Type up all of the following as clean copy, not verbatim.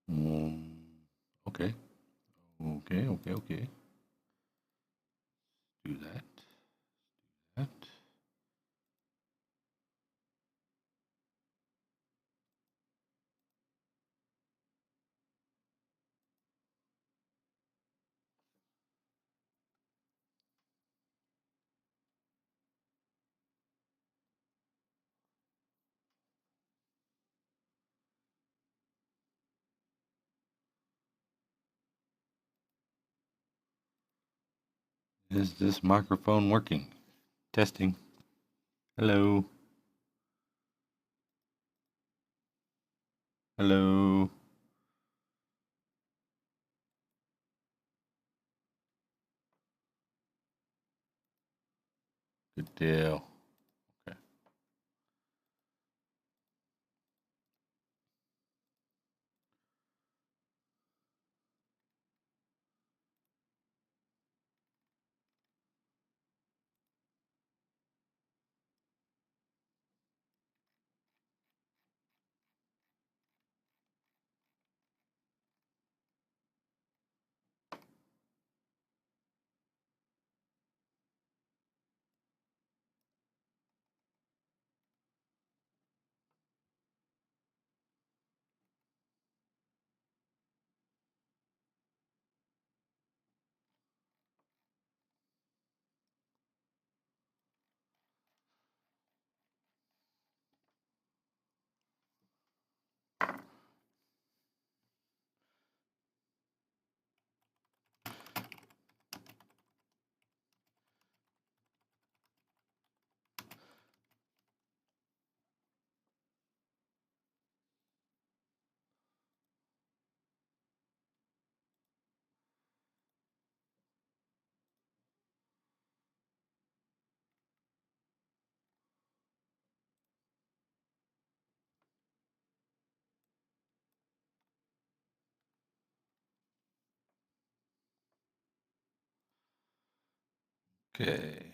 Okay. Okay. Do that. That. Is this microphone working? Testing. Hello. Hello. Good deal. Okay. Okay.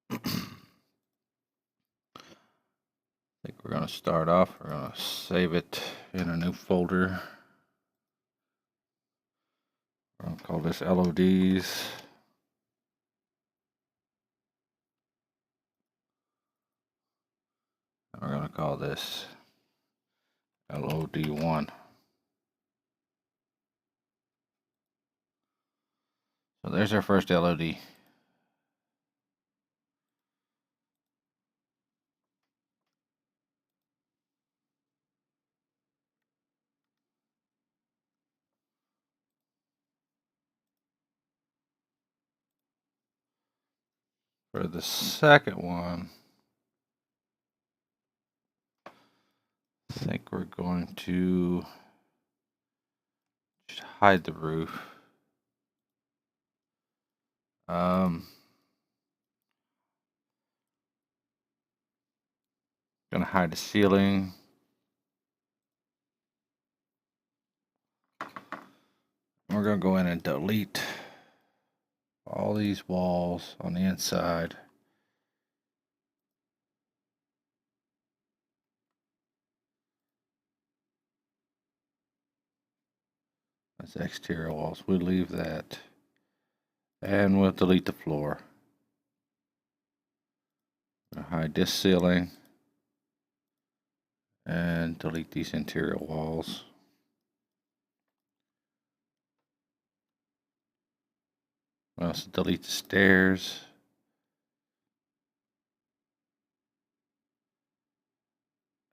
I think we're going to start off. We're going to save it in a new folder. We're going to call this LODs. We're going to call this LOD1. So there's our first LOD. For the second one, I think we're going to hide the roof. Gonna hide the ceiling. We're gonna go in and delete all these walls on the inside. That's exterior walls. We'll leave that. And we'll delete the floor. Hide this ceiling. And delete these interior walls. We'll also delete the stairs.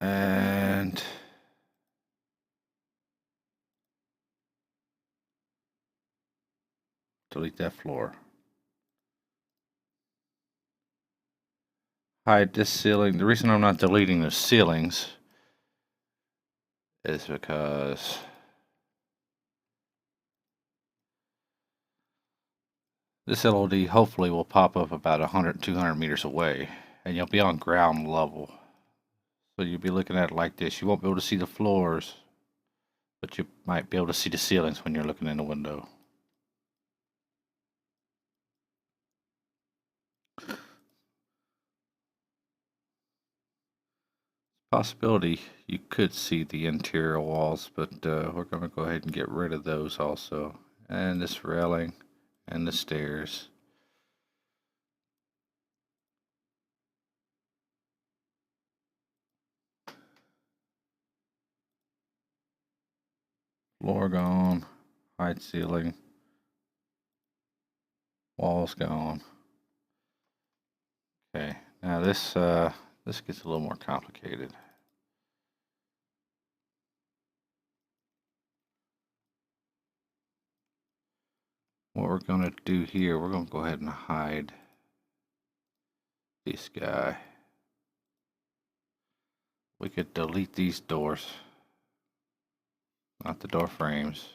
And delete that floor. Hide this ceiling. The reason I'm not deleting the ceilings is because this LOD hopefully will pop up about 100, 200 meters away, and you'll be on ground level. So you'll be looking at it like this. You won't be able to see the floors, but you might be able to see the ceilings when you're looking in the window. Possibility you could see the interior walls, but we're going to go ahead and get rid of those also. And this railing and the stairs. Floor gone, height ceiling, walls gone. Okay, now this gets a little more complicated. What we're going to do here, we're going to go ahead and hide this guy. We could delete these doors, not the door frames.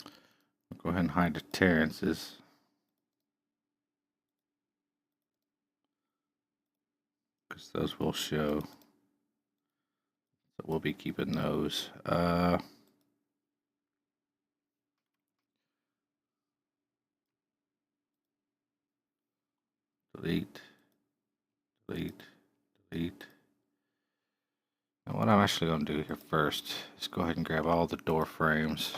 We'll go ahead and hide the terraces. Because those will show. So we'll be keeping those. Delete, delete, delete. Now what I'm actually going to do here first is go ahead and grab all the door frames.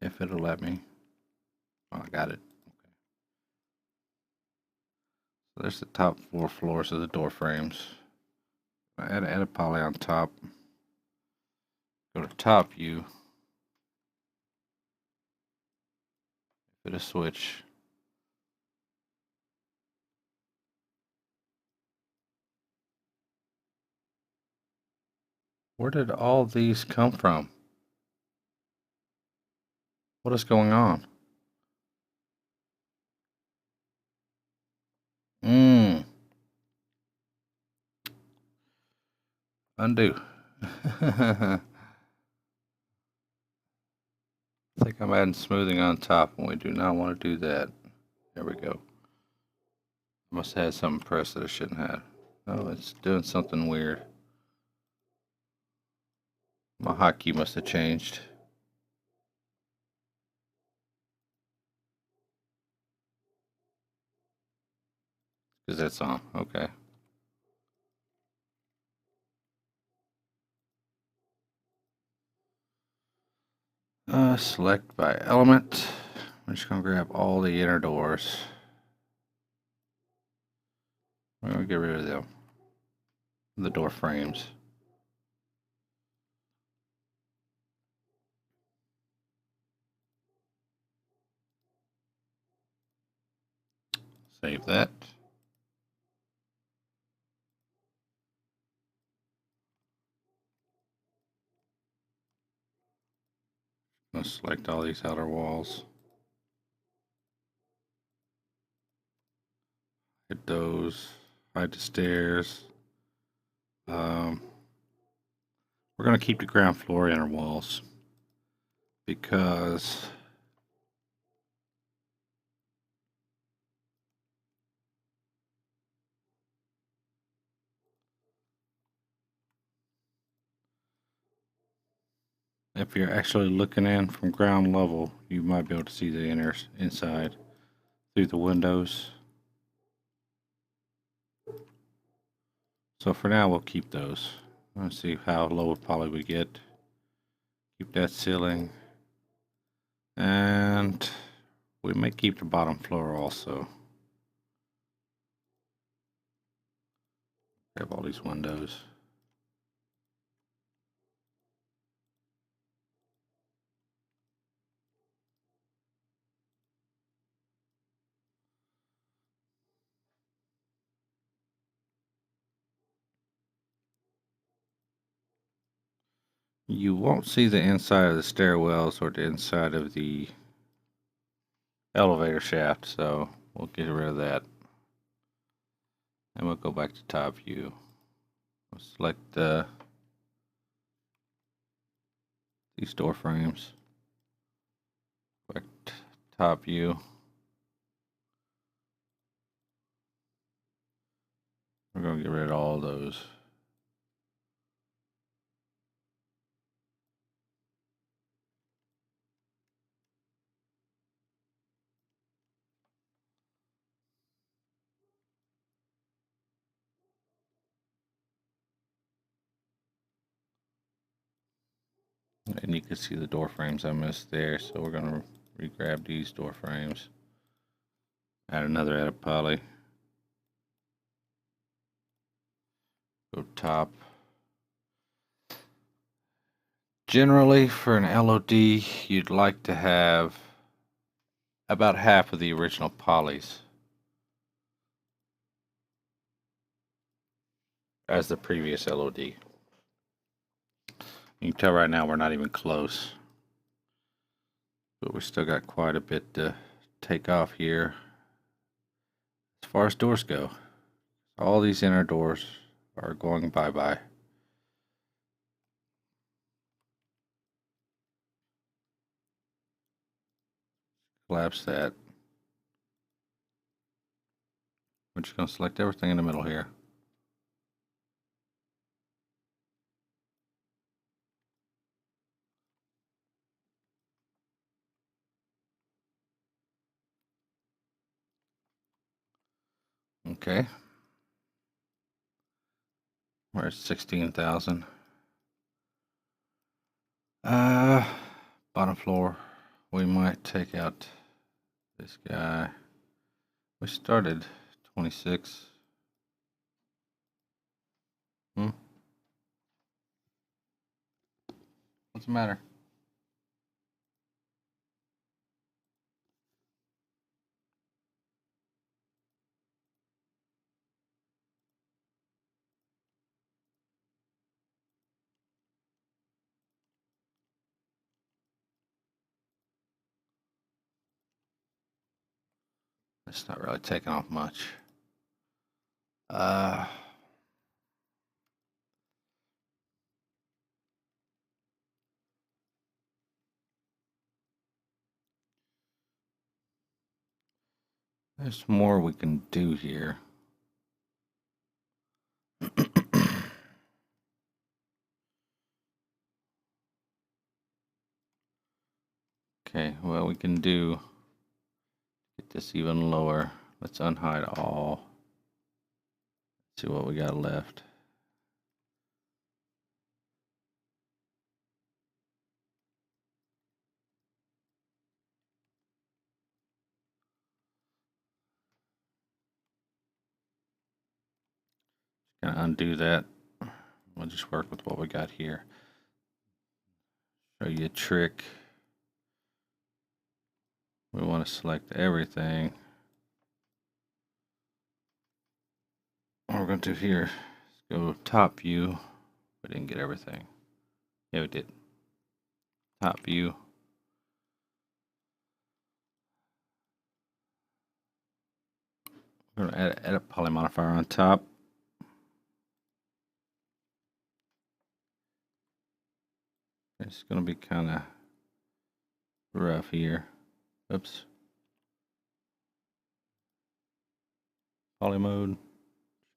If it'll let me. Oh, I got it. Okay. So there's the top 4 floors of the door frames. Add a poly on top. Go to top view. Hit a switch. Where did all these come from? What is going on? Undo. I think I'm adding smoothing on top, and we do not want to do that. There we go. I must have had something pressed that I shouldn't have. Oh, it's doing something weird. My hotkey must have changed. Because that's on. Okay. Select by element. I'm just going to grab all the inner doors. We're going to get rid of them. The door frames. Save that. I'm going to select all these outer walls. Hit those. Hide the stairs. We're going to keep the ground floor inner walls because if you're actually looking in from ground level, you might be able to see the inside through the windows. So for now, we'll keep those. Let's see how low of poly we get. Keep that ceiling. And we may keep the bottom floor also. Grab all these windows. You won't see the inside of the stairwells or the inside of the elevator shaft, so we'll get rid of that. And we'll go back to top view. We'll select these door frames. Back to top view. We're going to get rid of all those. And you can see the door frames I missed there, so we're going to re-grab these door frames. Add another edit poly. Go top. Generally, for an LOD, you'd like to have about half of the original polys as the previous LOD. You can tell right now we're not even close. But we still got quite a bit to take off here. As far as doors go, all these inner doors are going bye-bye. Collapse that. We're just going to select everything in the middle here. Okay. We're at 16,000. Bottom floor. We might take out this guy. We started 26. What's the matter? It's not really taking off much. There's more we can do here. Okay, well, we can get this even lower. Let's unhide all. See what we got left. Gonna undo that. We'll just work with what we got here. Show you a trick. We want to select everything. What we're going to do here is go top view. We didn't get everything. Yeah, we did. Top view. We're going to add a poly modifier on top. It's going to be kind of rough here. Oops. Poly mode.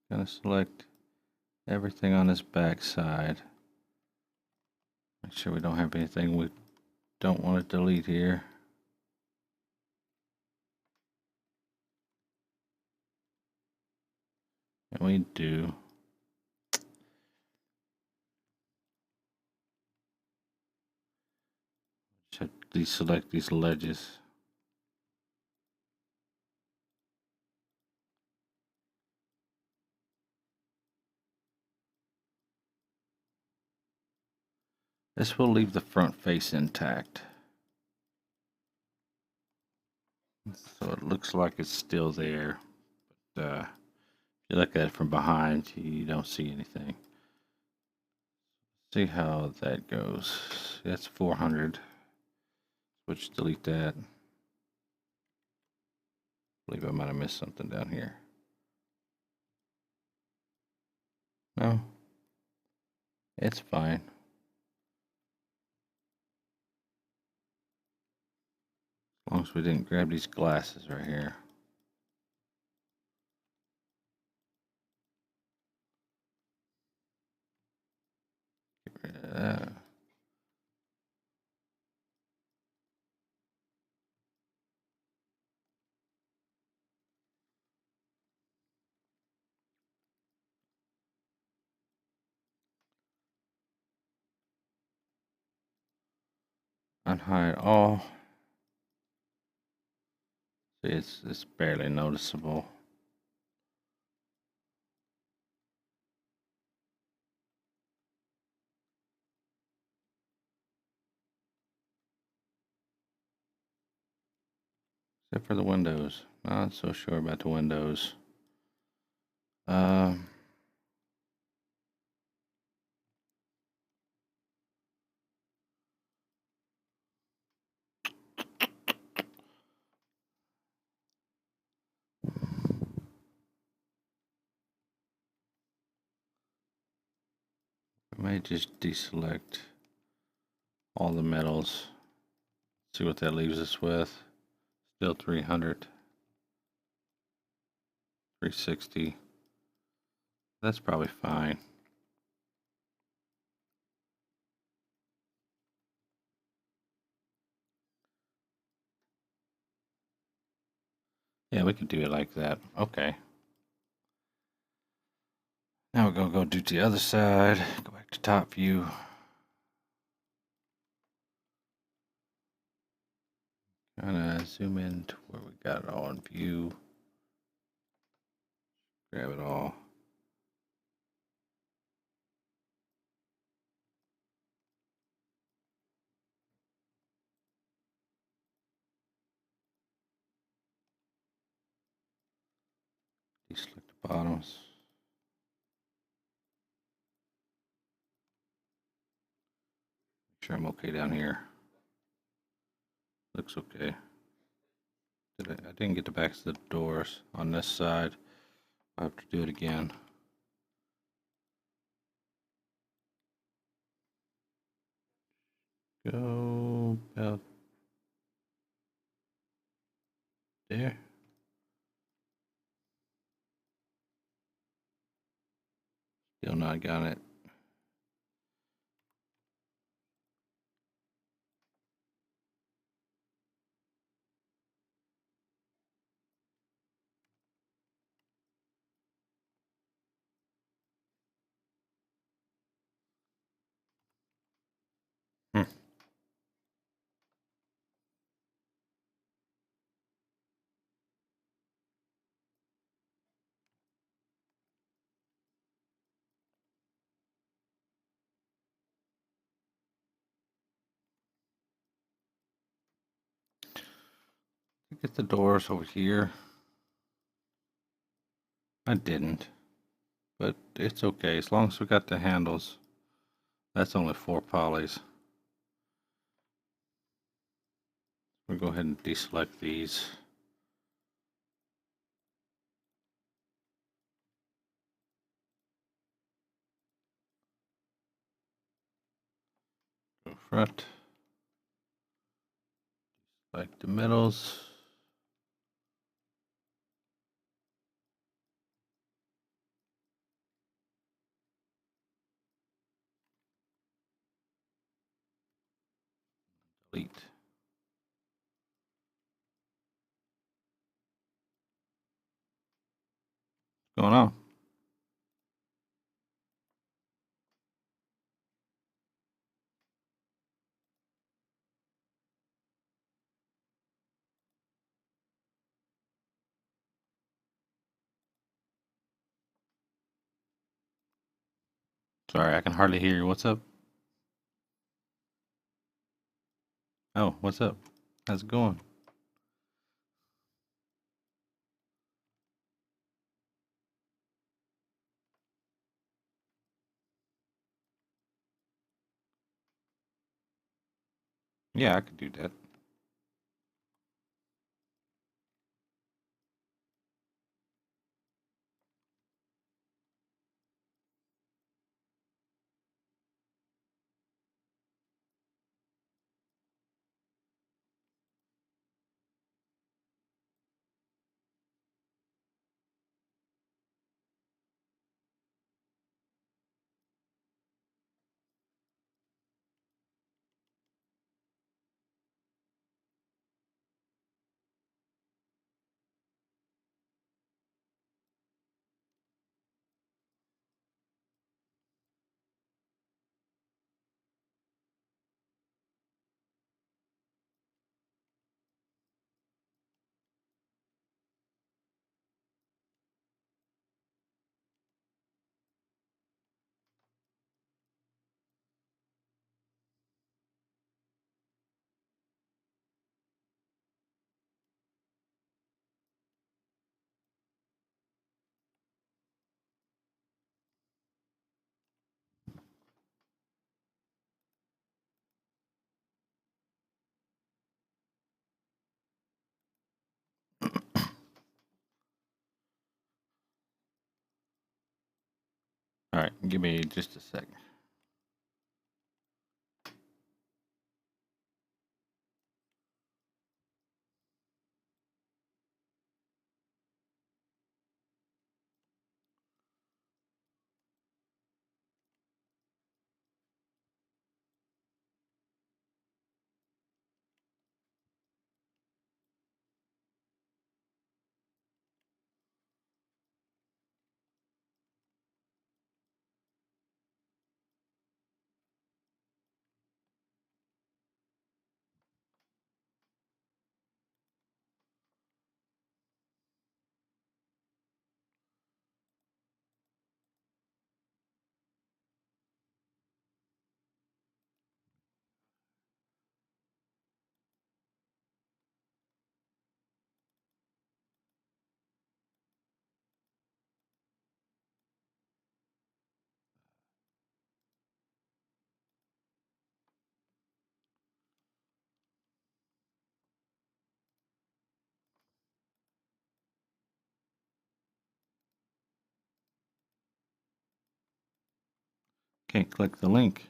Going to select everything on this back side. Make sure we don't have anything we don't want to delete here. And we do. Should deselect these ledges. This will leave the front face intact. So it looks like it's still there. But if you look at it from behind, you don't see anything. See how that goes. That's 400. Switch, delete that. I believe I might have missed something down here. No, it's fine. As long as we didn't grab these glasses right here. Get rid of that. Unhide all. See, it's barely noticeable. Except for the windows. Not so sure about the windows. Um, I might just deselect all the metals. See what that leaves us with. Still 300. 360. That's probably fine. Yeah, we could do it like that. Okay. Now we're going to go do the other side. Go back to top view. Kind of zoom in to where we got it all in view. Grab it all. Deselect the bottoms. Make sure I'm okay down here. Looks okay. I didn't get the backs of the doors on this side. I have to do it again. Go about there. Still not got it. Hmm. Get the doors over here. I didn't, but it's okay as long as we got the handles. That's only 4 polys. We'll go ahead and deselect these. Go front. Select the middles. Delete. What's going on? Sorry, I can hardly hear you. What's up? Oh, what's up? How's it going? Yeah, I could do that. Alright, give me just a second. Can't click the link.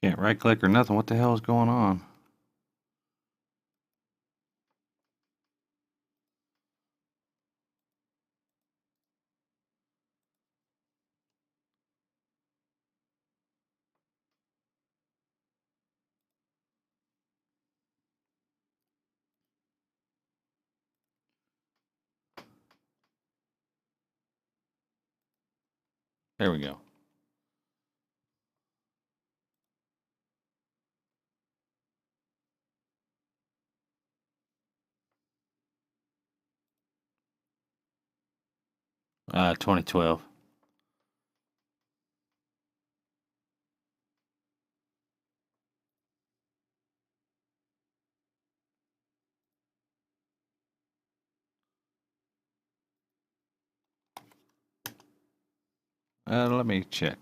Can't right click or nothing. What the hell is going on? There we go. Uh, 2012. Let me check.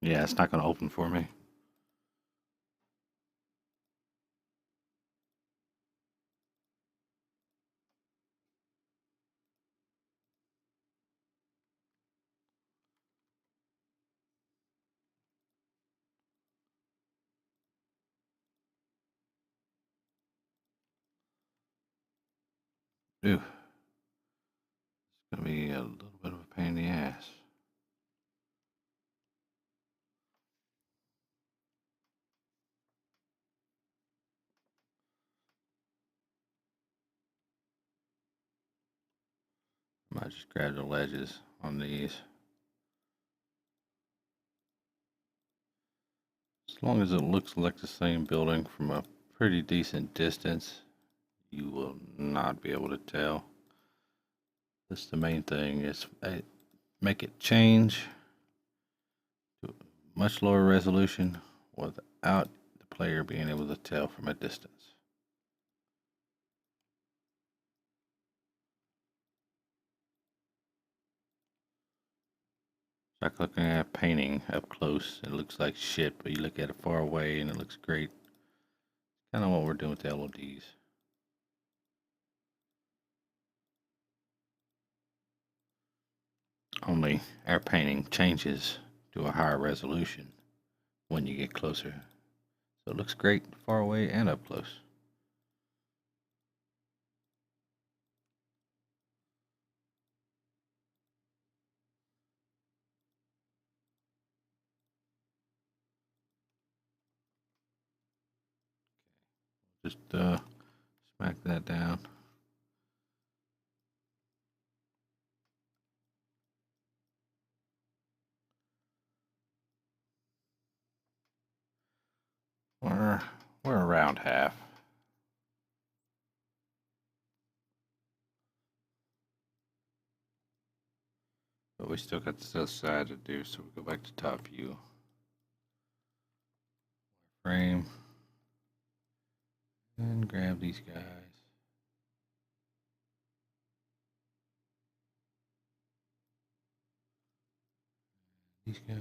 Yeah, it's not going to open for me. Ooh, it's going to be a little bit of a pain in the ass. Might just grab the ledges on these. As long as it looks like the same building from a pretty decent distance, you will not be able to tell. That's the main thing, is make it change to a much lower resolution without the player being able to tell from a distance. It's like looking at a painting up close. It looks like shit, but you look at it far away and it looks great. Kind of what we're doing with the LODs. Only our painting changes to a higher resolution when you get closer. So it looks great far away and up close. Just smack that down. We're We're around half. But we still got this other side to do, so we go back to top view. Frame. And grab these guys. These guys.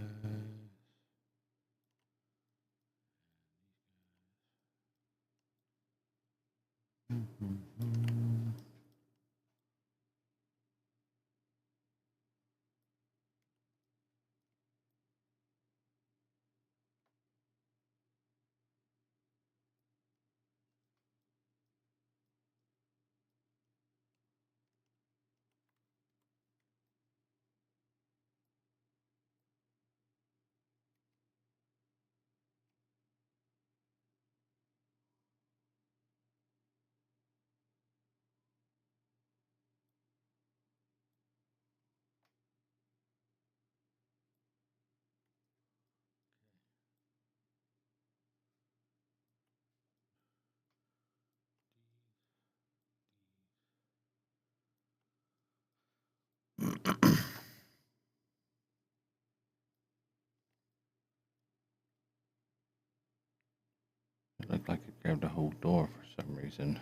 It looked like it grabbed the whole door for some reason.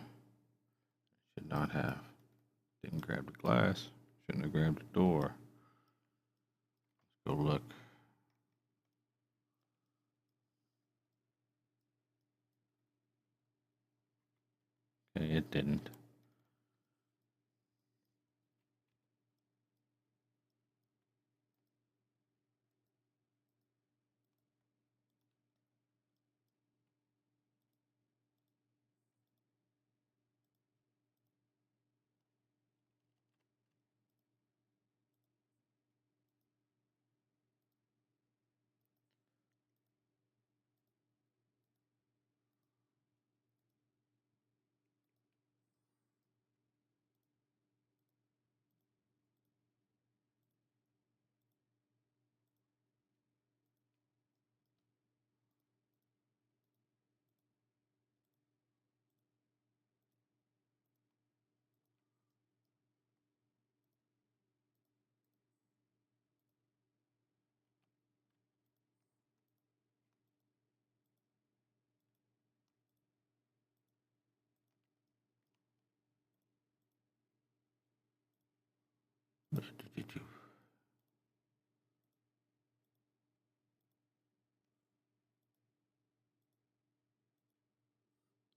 Should not have. Didn't grab the glass. Shouldn't have grabbed the door. Let's go look. Okay, it didn't.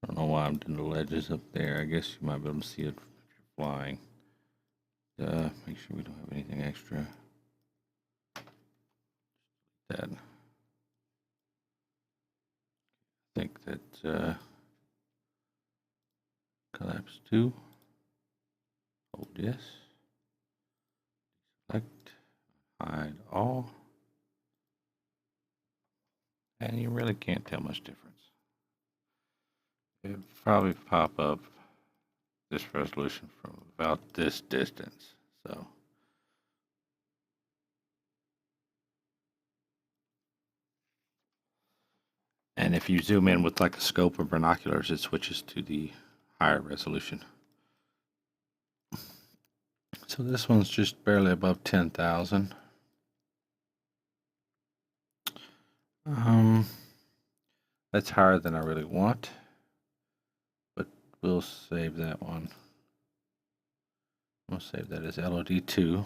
I don't know why I'm doing the ledges up there. I guess you might be able to see it if you're flying. Make sure we don't have anything extra. That. I think that collapse 2. Hold yes. Select. Hide all. And you really can't tell much difference. It'll probably pop up this resolution from about this distance. So. And if you zoom in with like a scope or binoculars, it switches to the higher resolution. So this one's just barely above 10,000. That's higher than I really want, but we'll save that one. We'll save that as LOD 2.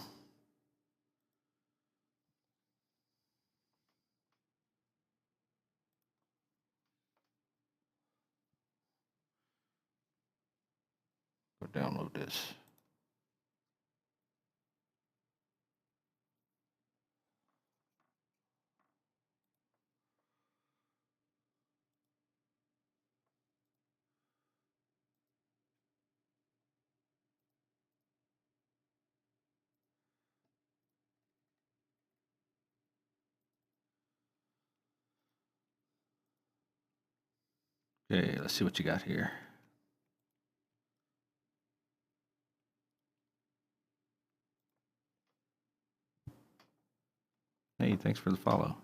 Go download this. Okay, let's see what you got here. Hey, thanks for the follow.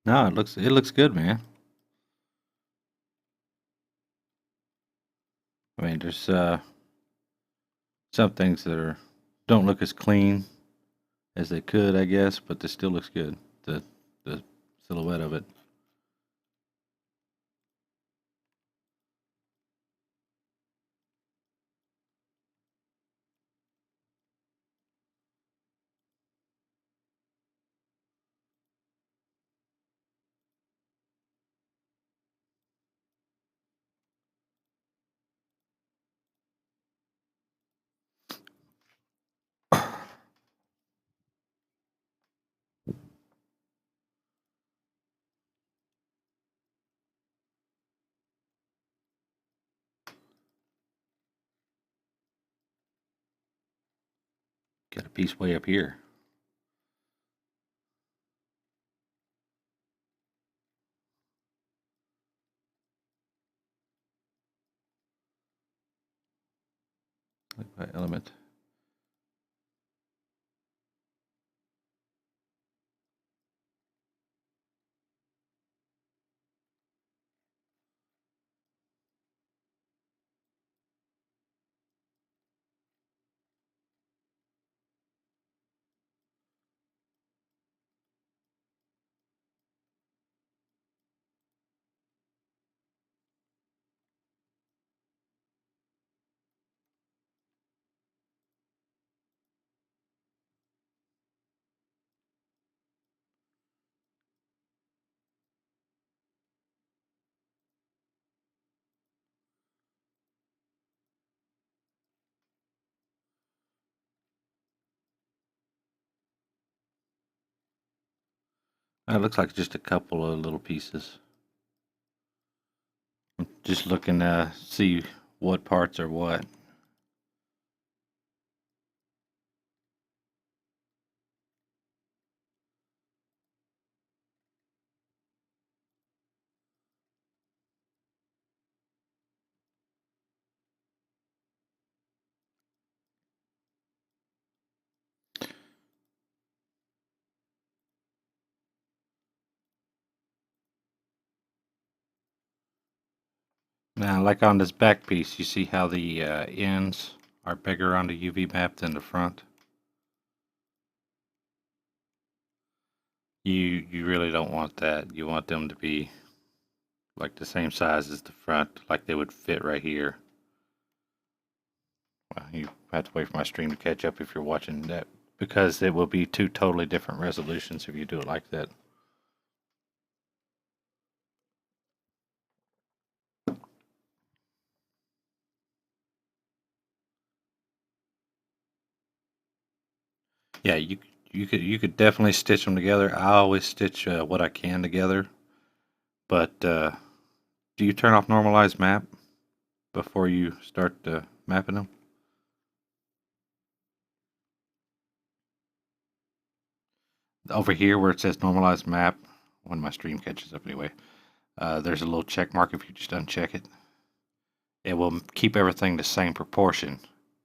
No, it looks good, man. I mean, there's some things that don't look as clean as they could, I guess, but this still looks good. The silhouette of it. Got a piece way up here. Like by element. It looks like just a couple of little pieces. I'm just looking to see what parts are what. Now, like on this back piece, you see how the ends are bigger on the UV map than the front? You really don't want that. You want them to be like the same size as the front, like they would fit right here. Well, you have to wait for my stream to catch up if you're watching that, because it will be two totally different resolutions if you do it like that. Yeah, you could definitely stitch them together. I always stitch what I can together, but do you turn off normalized map before you start mapping them? Over here where it says normalized map, when my stream catches up anyway, there's a little check mark. If you just uncheck it, it will keep everything the same proportion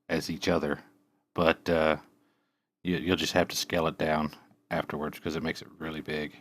as each other, but you'll just have to scale it down afterwards because it makes it really big.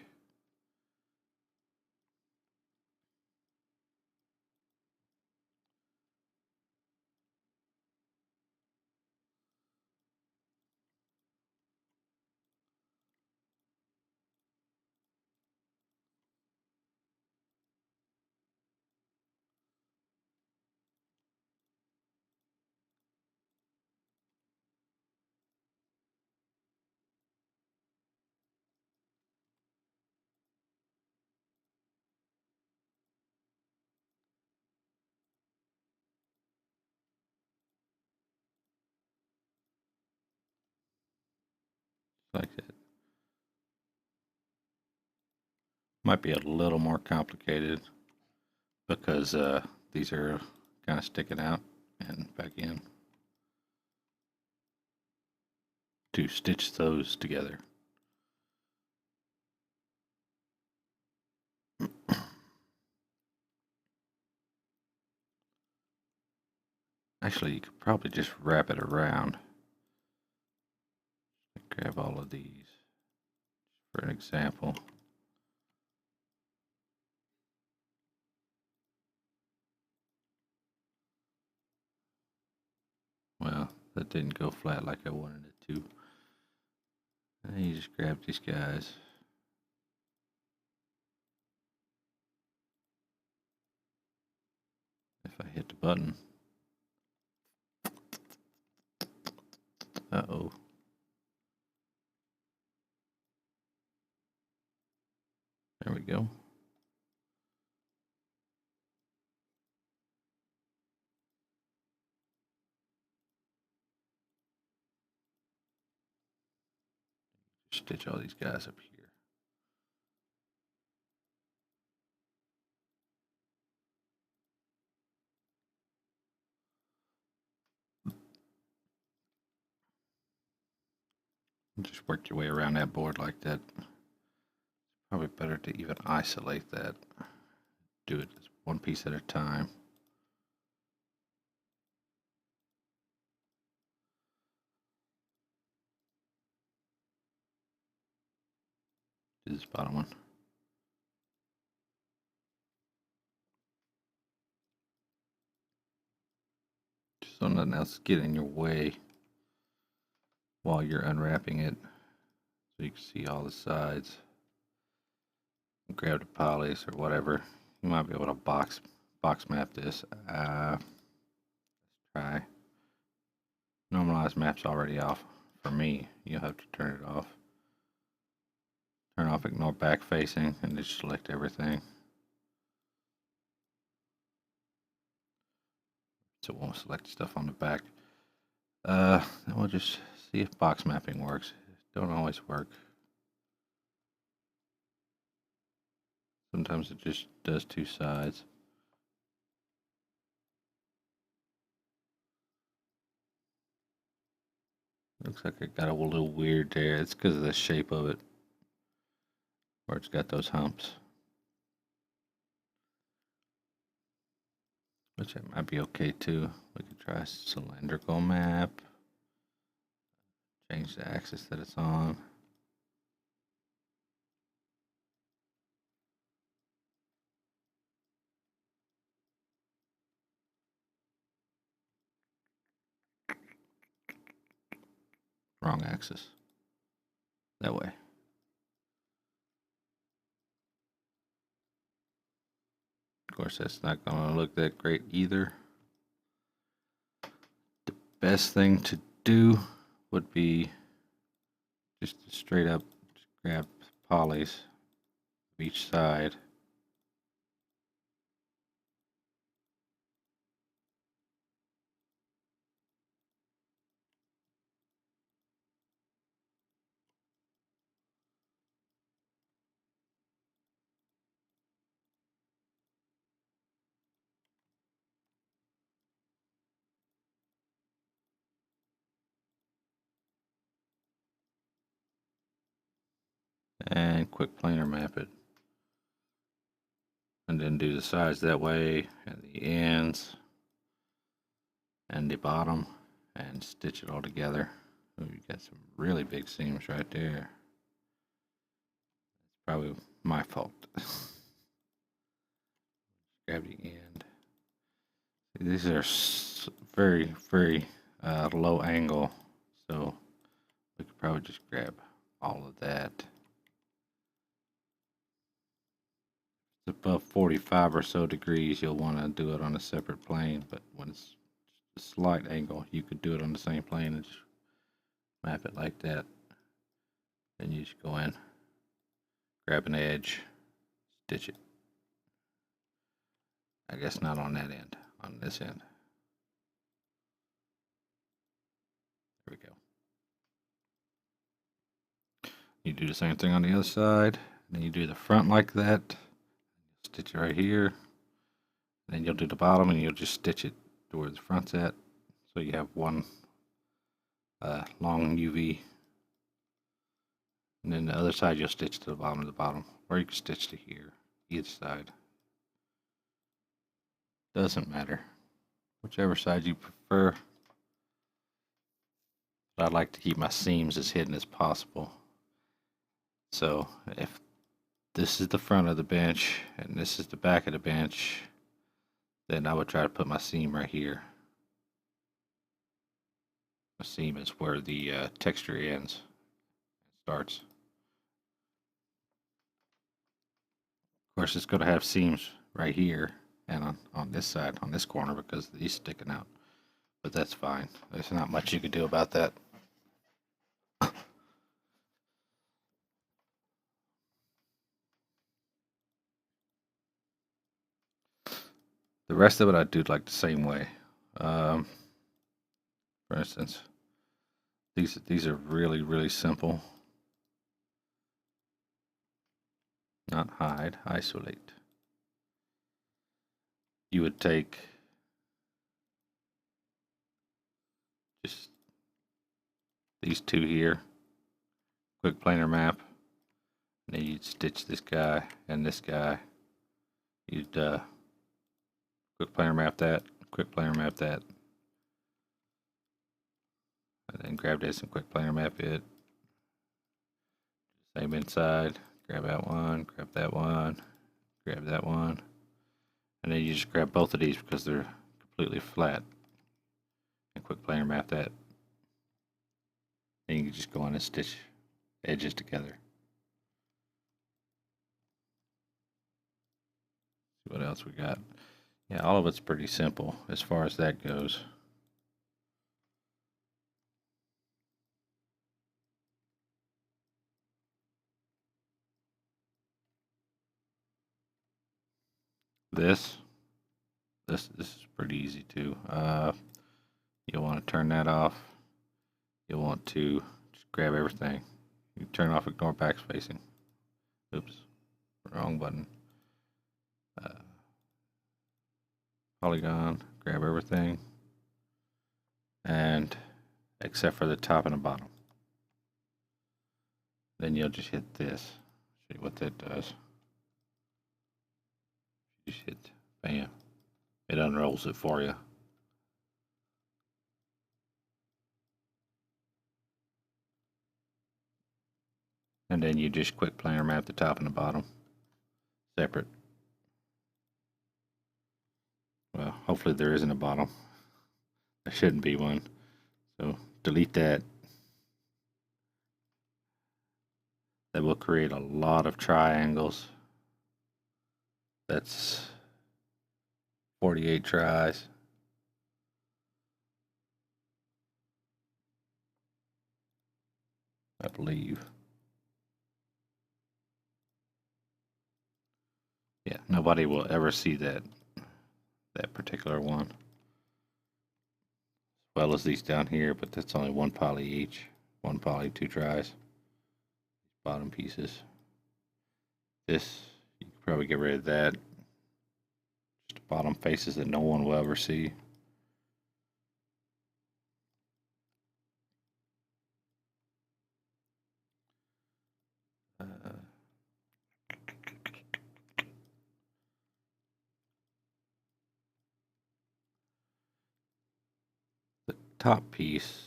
Like that. Might be a little more complicated because these are kind of sticking out and back in to stitch those together. Actually, you could probably just wrap it around. Grab all of these for an example. Well, that didn't go flat like I wanted it to. And you just grab these guys. If I hit the button. Uh-oh. There we go. Stitch all these guys up here. Just work your way around that board like that. It's probably better to even isolate that. Do it one piece at a time. Do this bottom one. Just so nothing else get in your way while you're unwrapping it. So you can see all the sides. Grab the polys or whatever. You might be able to box map this. Let's try. Normalize map's already off for me. You'll have to turn it off. Turn off ignore back facing and just select everything. So it won't select stuff on the back. Then we'll just see if box mapping works. It don't always work. Sometimes it just does two sides. Looks like it got a little weird there. It's because of the shape of it, where it's got those humps. Which it might be okay too. We could try cylindrical map. Change the axis that it's on. Wrong axis. That way. Of course, that's not going to look that great either. The best thing to do would be just straight up grab polys of each side. And quick planar map it. And then do the sides that way, and the ends, and the bottom, and stitch it all together. Ooh, you got some really big seams right there. It's probably my fault. Grab the end. These are very, very low angle, so we could probably just grab all of that. If it's above 45 or so degrees, you'll want to do it on a separate plane, but when it's a slight angle, you could do it on the same plane and just map it like that. Then you just go in, grab an edge, stitch it. I guess not on that end, on this end. There we go. You do the same thing on the other side. Then you do the front like that. Stitch it right here. Then you'll do the bottom and you'll just stitch it to where the front's at. So you have one long UV. And then the other side you'll stitch to the bottom of the bottom. Or you can stitch to here, either side. Doesn't matter. Whichever side you prefer. But I like to keep my seams as hidden as possible. So if this is the front of the bench and this is the back of the bench, then I would try to put my seam right here. A seam is where the texture ends, starts. Of course, it's going to have seams right here and on this side, on this corner, because these sticking out. But that's fine. There's not much you can do about that. The rest of it I do like the same way. For instance, these are really simple. Not hide, isolate. You would take just these two here, quick planar map, and then you'd stitch this guy and this guy. You'd quick planar map that, quick planar map that, and then grab this and quick planar map it. Same inside, grab that one, grab that one, grab that one, and then you just grab both of these because they're completely flat, and quick planar map that. And you can just go on and stitch edges together. See what else we got. Yeah, all of it's pretty simple as far as that goes. This is pretty easy too. You'll want to turn that off. You'll want to just grab everything. You turn off ignore backspacing. Oops, wrong button. Polygon, grab everything, and except for the top and the bottom. Then you'll just hit this. See what that does. Just hit bam. It unrolls it for you. And then you just quick planar map the top and the bottom separate. Well, hopefully there isn't a bottom. There shouldn't be one. So delete that. That will create a lot of triangles. That's 48 tries. I believe. Yeah, nobody will ever see that particular one. As well as these down here, but that's only one poly each. One poly, 2 tries. Bottom pieces. This, you can probably get rid of that. Just bottom faces that no one will ever see. The top piece,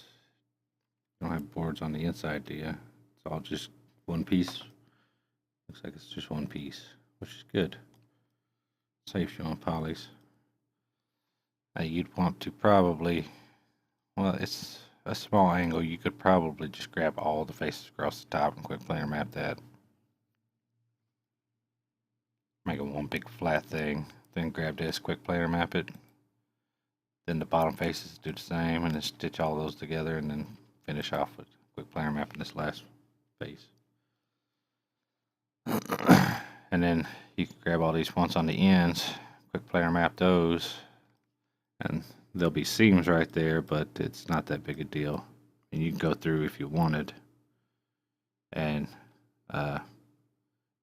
you don't have boards on the inside, do you? It's all just one piece. Looks like it's just one piece, which is good. Saves you on polys. You'd want to probably, well, it's a small angle. You could probably just grab all the faces across the top and quick planar map that. Make it one big flat thing. Then grab this, quick planar map it. Then the bottom faces do the same, and then stitch all those together, and then finish off with quick planar mapping this last face. And then you can grab all these ones on the ends, quick planar map those, and there'll be seams right there, but it's not that big a deal. And you can go through if you wanted and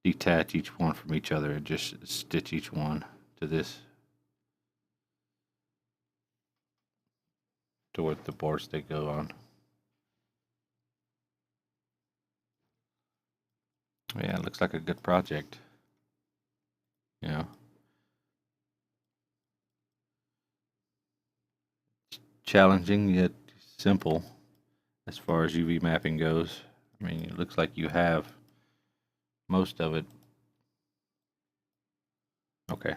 detach each one from each other and just stitch each one to this, to what the boards they go on. Yeah, it looks like a good project. You know, challenging yet simple as far as UV mapping goes. I mean, it looks like you have most of it. Okay.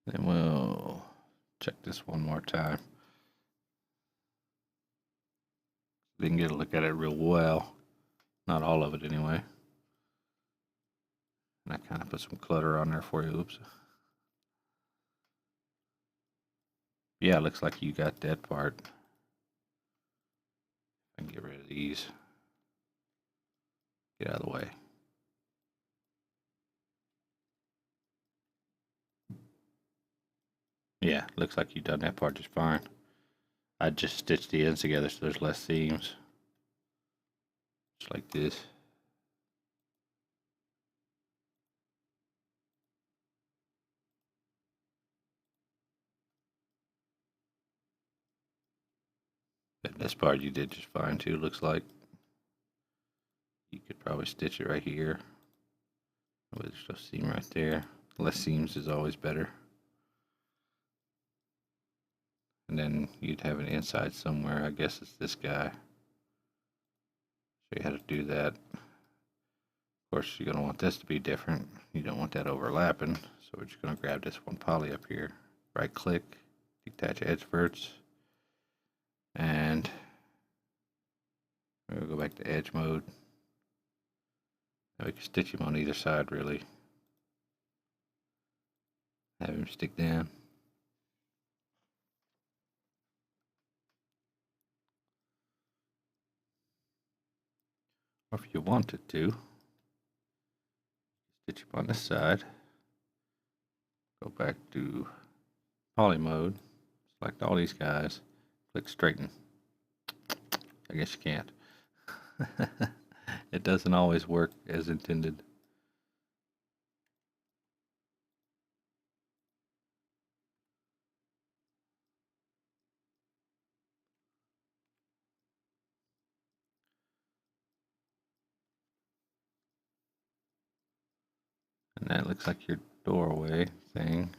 Then we'll check this one more time. Didn't get a look at it real well. Not all of it anyway. And I kind of put some clutter on there for you. Oops. Yeah, it looks like you got that part. I can get rid of these. Get out of the way. Yeah, looks like you've done that part just fine. I just stitched the ends together so there's less seams. Just like this. And this part you did just fine too, looks like. You could probably stitch it right here. Oh, there's no seam right there. Less seams is always better. And then you'd have an inside somewhere. I guess it's this guy. Show you how to do that. Of course, you're going to want this to be different. You don't want that overlapping. So we're just going to grab this one poly up here. Right click, detach edge verts. And we'll go back to edge mode. Now we can stitch him on either side, really. Have him stick down. Or if you wanted to, stitch him on this side. Go back to poly mode. Select all these guys. Click straighten. I guess you can't. It doesn't always work as intended. And that looks like your doorway thing.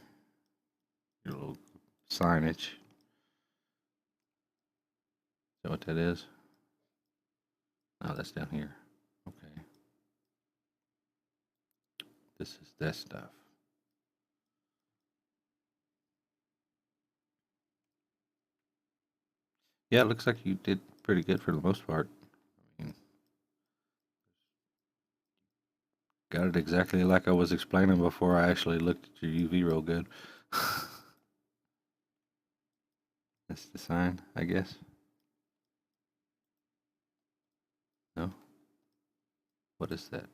Your little signage. Is that what that is? Oh, that's down here. Okay. This is this stuff. Yeah, it looks like you did pretty good for the most part. I mean, got it exactly like I was explaining before I actually looked at your UV real good. That's the sign, I guess. No? What is that?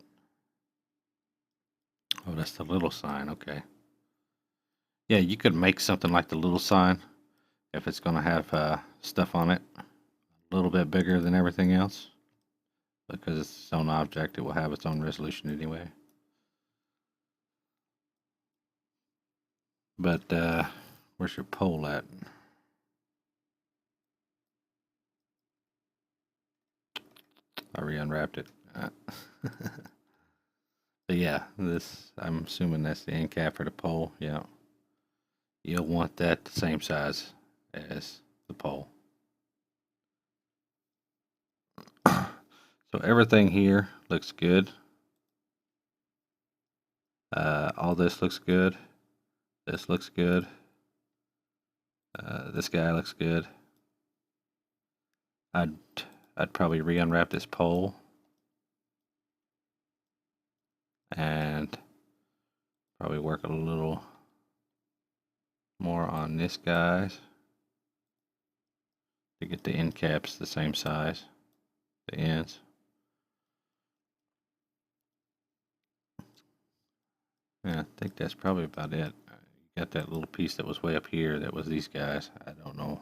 Oh, that's the little sign. Okay. Yeah, you could make something like the little sign if it's going to have stuff on it a little bit bigger than everything else. Because it's its own object, it will have its own resolution anyway. But where's your pole at? I re-unwrapped it. But yeah, this, I'm assuming that's the end cap for the pole. Yeah. You'll want that the same size as the pole. So everything here looks good. All this looks good. This looks good. This guy looks good. I'd probably re-unwrap this pole and probably work a little more on this guys to get the end caps the same size, the ends. Yeah, I think that's probably about it. You got that little piece that was way up here that was these guys. I don't know.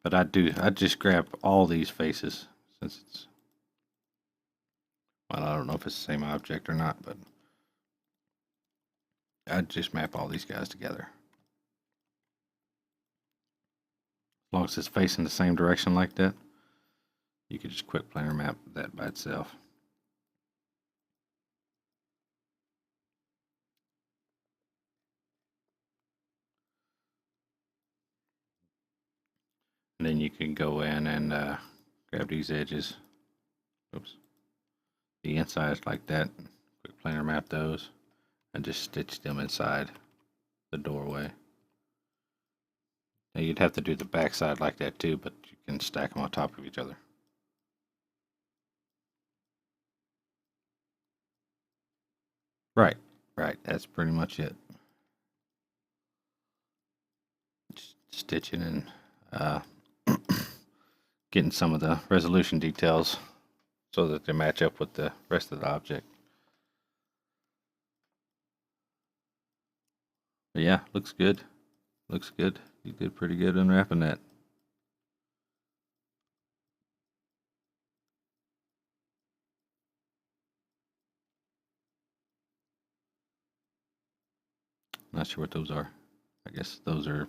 But I'd just grab all these faces since it's, well, I don't know if it's the same object or not, but I'd just map all these guys together. As long as it's facing the same direction like that, you could just quick planar map that by itself. And then you can go in and grab these edges. Oops. The insides like that. Quick planar map those. and just stitch them inside the doorway. Now you'd have to do the back side like that too, but you can stack them on top of each other. Right, right, that's pretty much it. Just stitching and getting some of the resolution details so that they match up with the rest of the object. But yeah, looks good. Looks good. You did pretty good unwrapping that. Not sure what those are. I guess those are,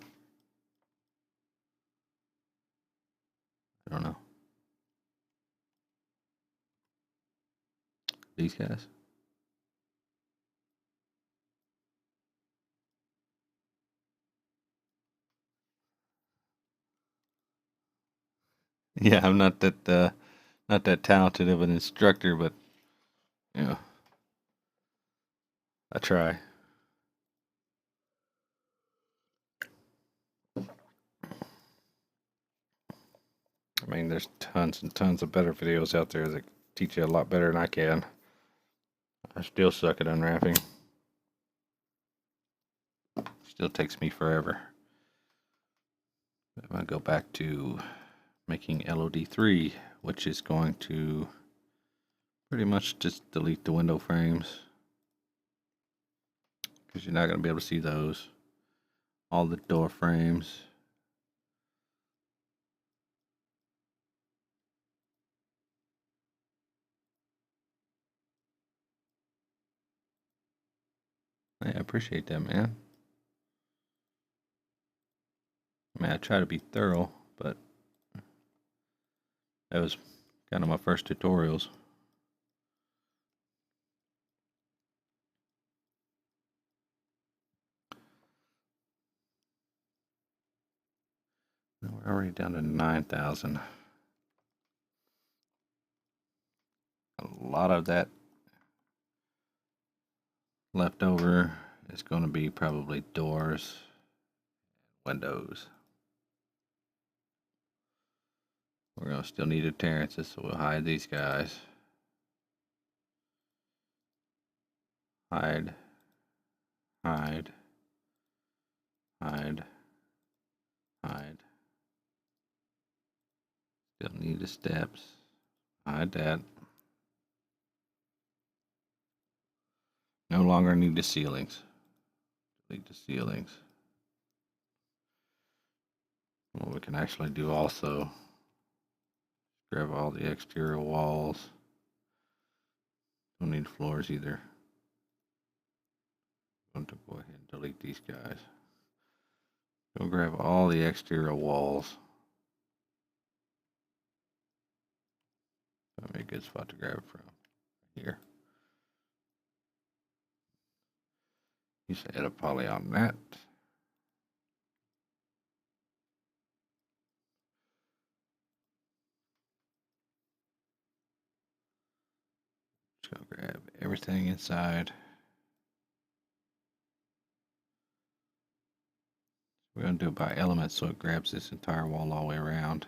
I don't know. These guys? Yeah, I'm not that talented of an instructor, but you know, I try. I mean, there's tons and tons of better videos out there that teach you a lot better than I can. I still suck at unwrapping. Still takes me forever. I'm going to go back to making LOD 3, which is going to pretty much just delete the window frames, because you're not going to be able to see those. All the door frames. I appreciate that, man. I mean, I try to be thorough, but that was kind of my first tutorials. We're already down to 9,000. A lot of that left over is going to be probably doors, windows. We're going to still need adherences, so we'll hide these guys. Hide, hide, hide, hide. Still need the steps. Hide that. No longer need the ceilings. Delete the ceilings. What we can actually do also, grab all the exterior walls. Don't need floors either. I'm going to go ahead and delete these guys. Go grab all the exterior walls. That'd be a good spot to grab it from. Here. Use the edit poly on that. Just go grab everything inside. We're going to do it by element so it grabs this entire wall all the way around.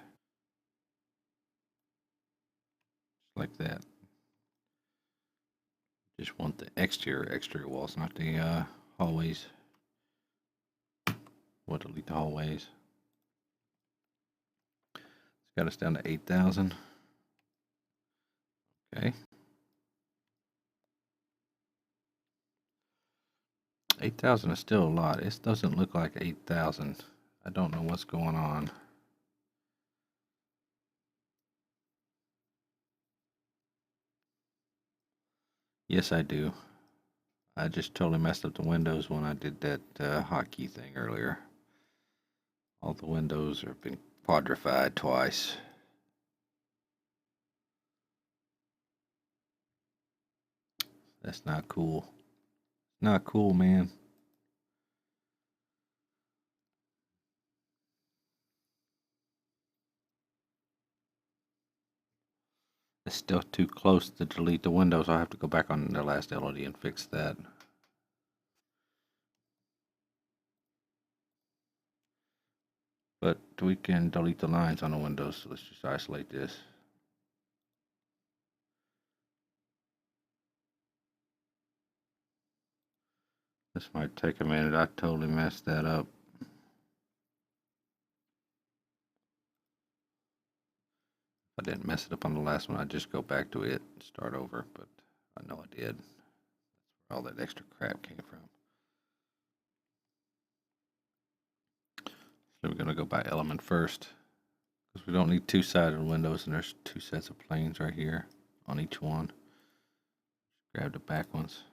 Just like that. Just want the exterior walls, not the hallways. We'll delete the hallways. It's got us down to 8,000. Okay. 8,000 is still a lot. It doesn't look like 8,000. I don't know what's going on. Yes, I do. I just totally messed up the windows when I did that hotkey thing earlier. All the windows have been quadrified twice. That's not cool. Not cool, man. It's still too close to delete the windows. I'll have to go back on the last LOD and fix that. But we can delete the lines on the windows, so let's just isolate this. This might take a minute. I totally messed that up. If I didn't mess it up on the last one, I'd just go back to it and start over, but I know I did. That's where all that extra crap came from. So we're going to go by element first, because we don't need two-sided windows, and there's two sets of planes right here on each one. Grab the back ones.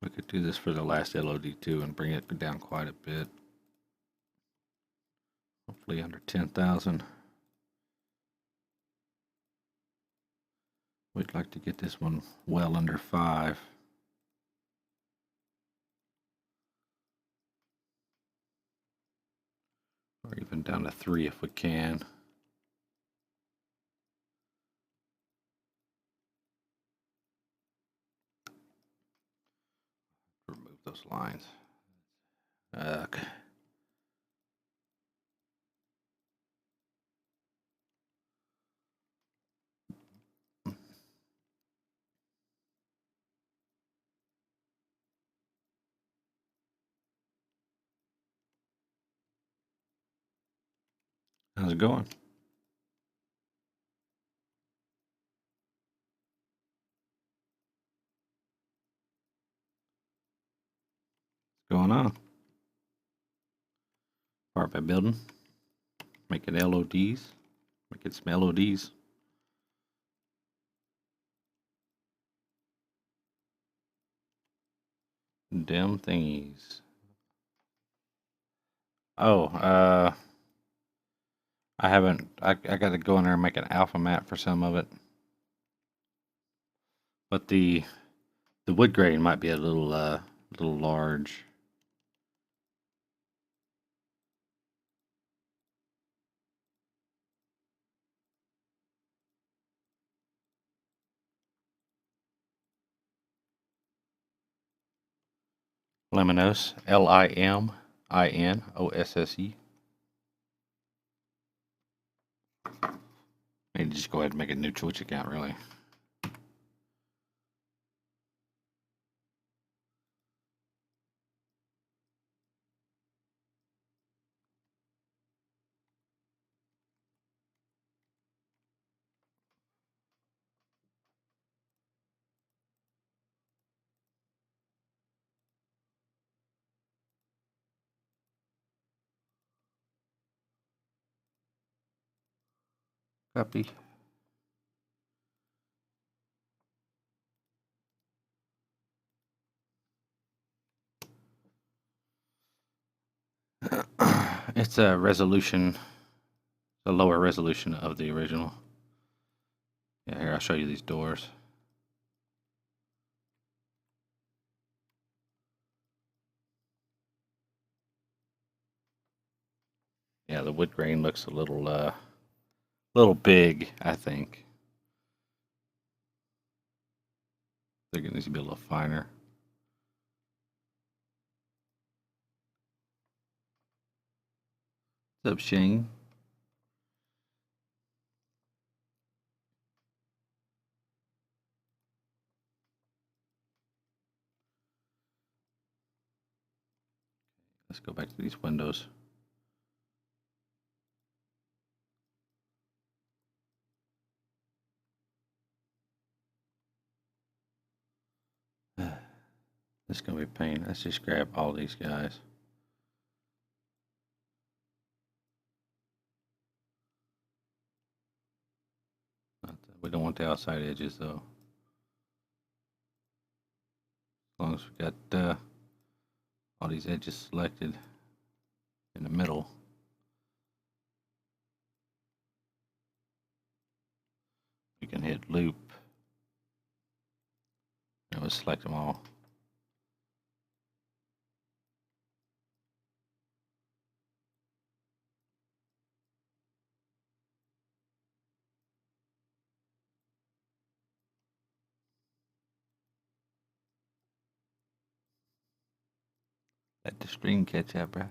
We could do this for the last LOD too and bring it down quite a bit. Hopefully under 10,000. We'd like to get this one well under 5. Or even down to 3 if we can. Remove those lines. Okay. How's it going? What's going on? Start by building. Making LODs. Making some LODs. Them thingies. Oh, I haven't. I got to go in there and make an alpha map for some of it. But the wood grain might be a little large. Liminosse, Liminosse. Maybe just go ahead and make a new Twitch account, really. Copy. It's a resolution, a lower resolution of the original. Yeah, here, I'll show you these doors. Yeah, the wood grain looks a little big, I think. I think it needs to be a little finer. What's up, Shane? Let's go back to these windows. This is going to be a pain. Let's just grab all these guys. We don't want the outside edges, though. As long as we got all these edges selected in the middle. We can hit loop. And we'll select them all. Let the screen catch up, bro.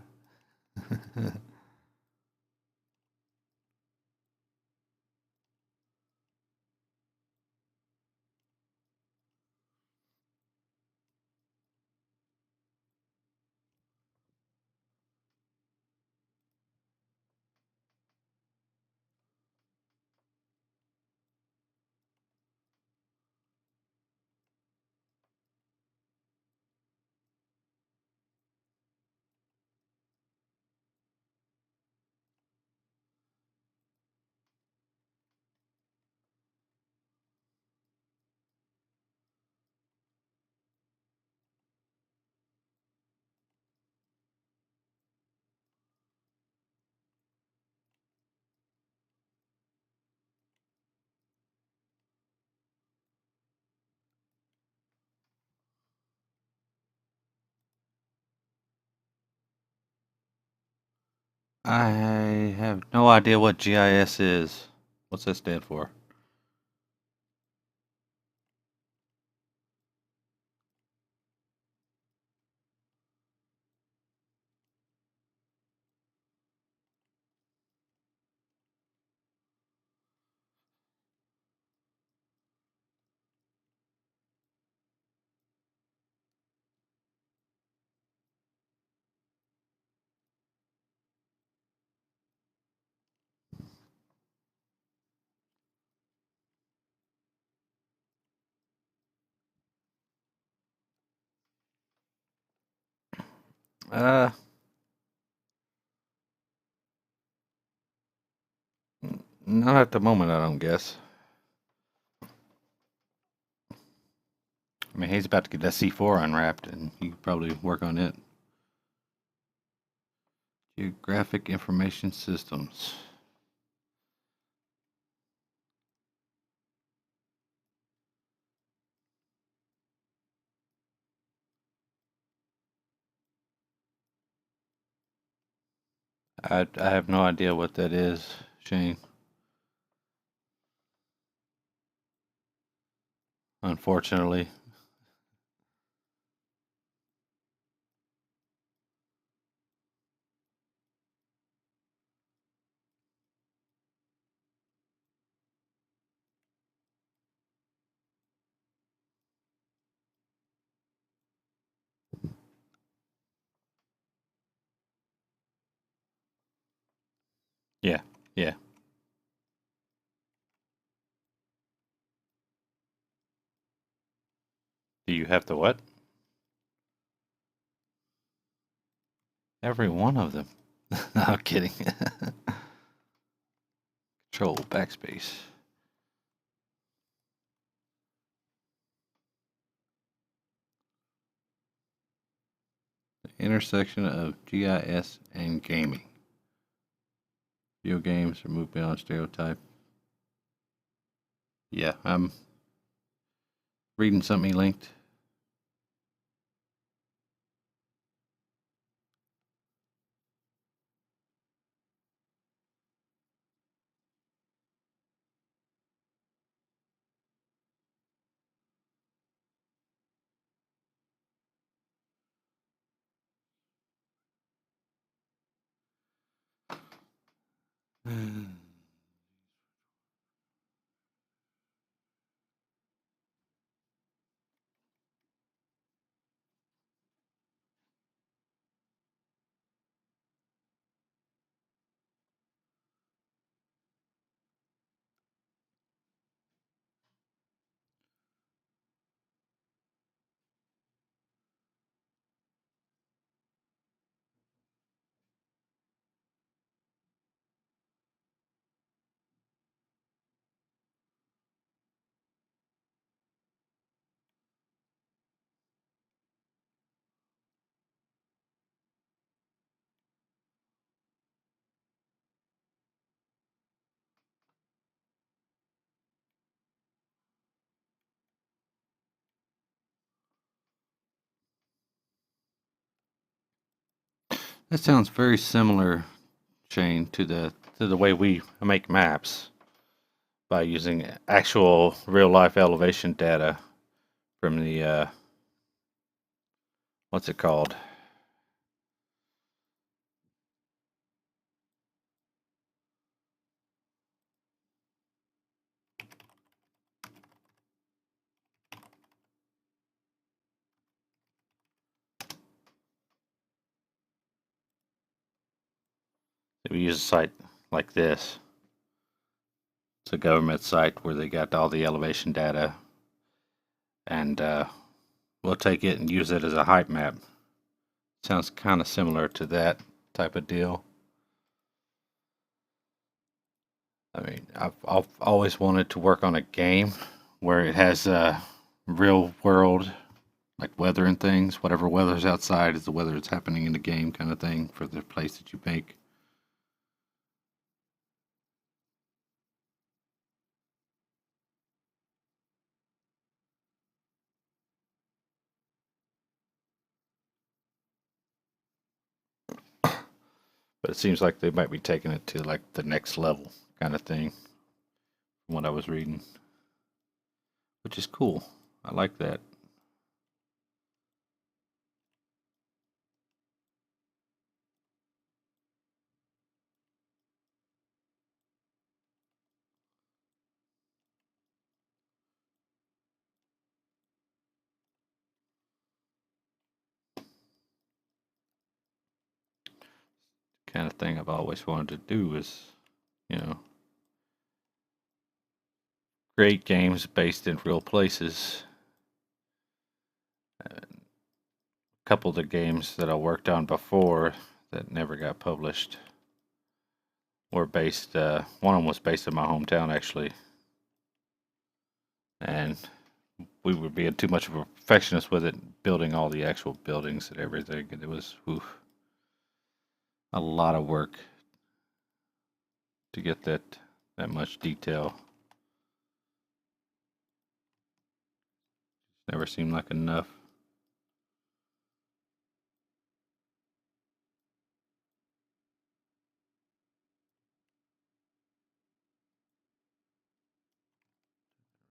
I have no idea what GIS is. What's that stand for? Uh, Not at the moment, I don't guess. I mean, he's about to get that C4 unwrapped, and you could probably work on it. Geographic Information Systems. I have no idea what that is, Shane. Unfortunately. Yeah, yeah. Do you have to what? Every one of them. No, I'm kidding. Control backspace. The intersection of GIS and gaming. Video games are moved beyond stereotype. Yeah, I'm reading something he linked. That sounds very similar, Shane, to the way we make maps by using actual real life elevation data from the what's it called? We use a site like this. It's a government site where they got all the elevation data, and we'll take it and use it as a height map. Sounds kind of similar to that type of deal. I mean, I've always wanted to work on a game where it has real world, like weather and things. Whatever weather's outside is the weather that's happening in the game, kind of thing, for the place that you make. But it seems like they might be taking it to like the next level, kind of thing, from what I was reading, which is cool. I like that. Kind of thing I've always wanted to do is, you know, create games based in real places. A couple of the games that I worked on before that never got published were based. One of them was based in my hometown, actually, and we were being too much of a perfectionist with it, building all the actual buildings and everything, and it was a lot of work to get that much detail. Never seemed like enough.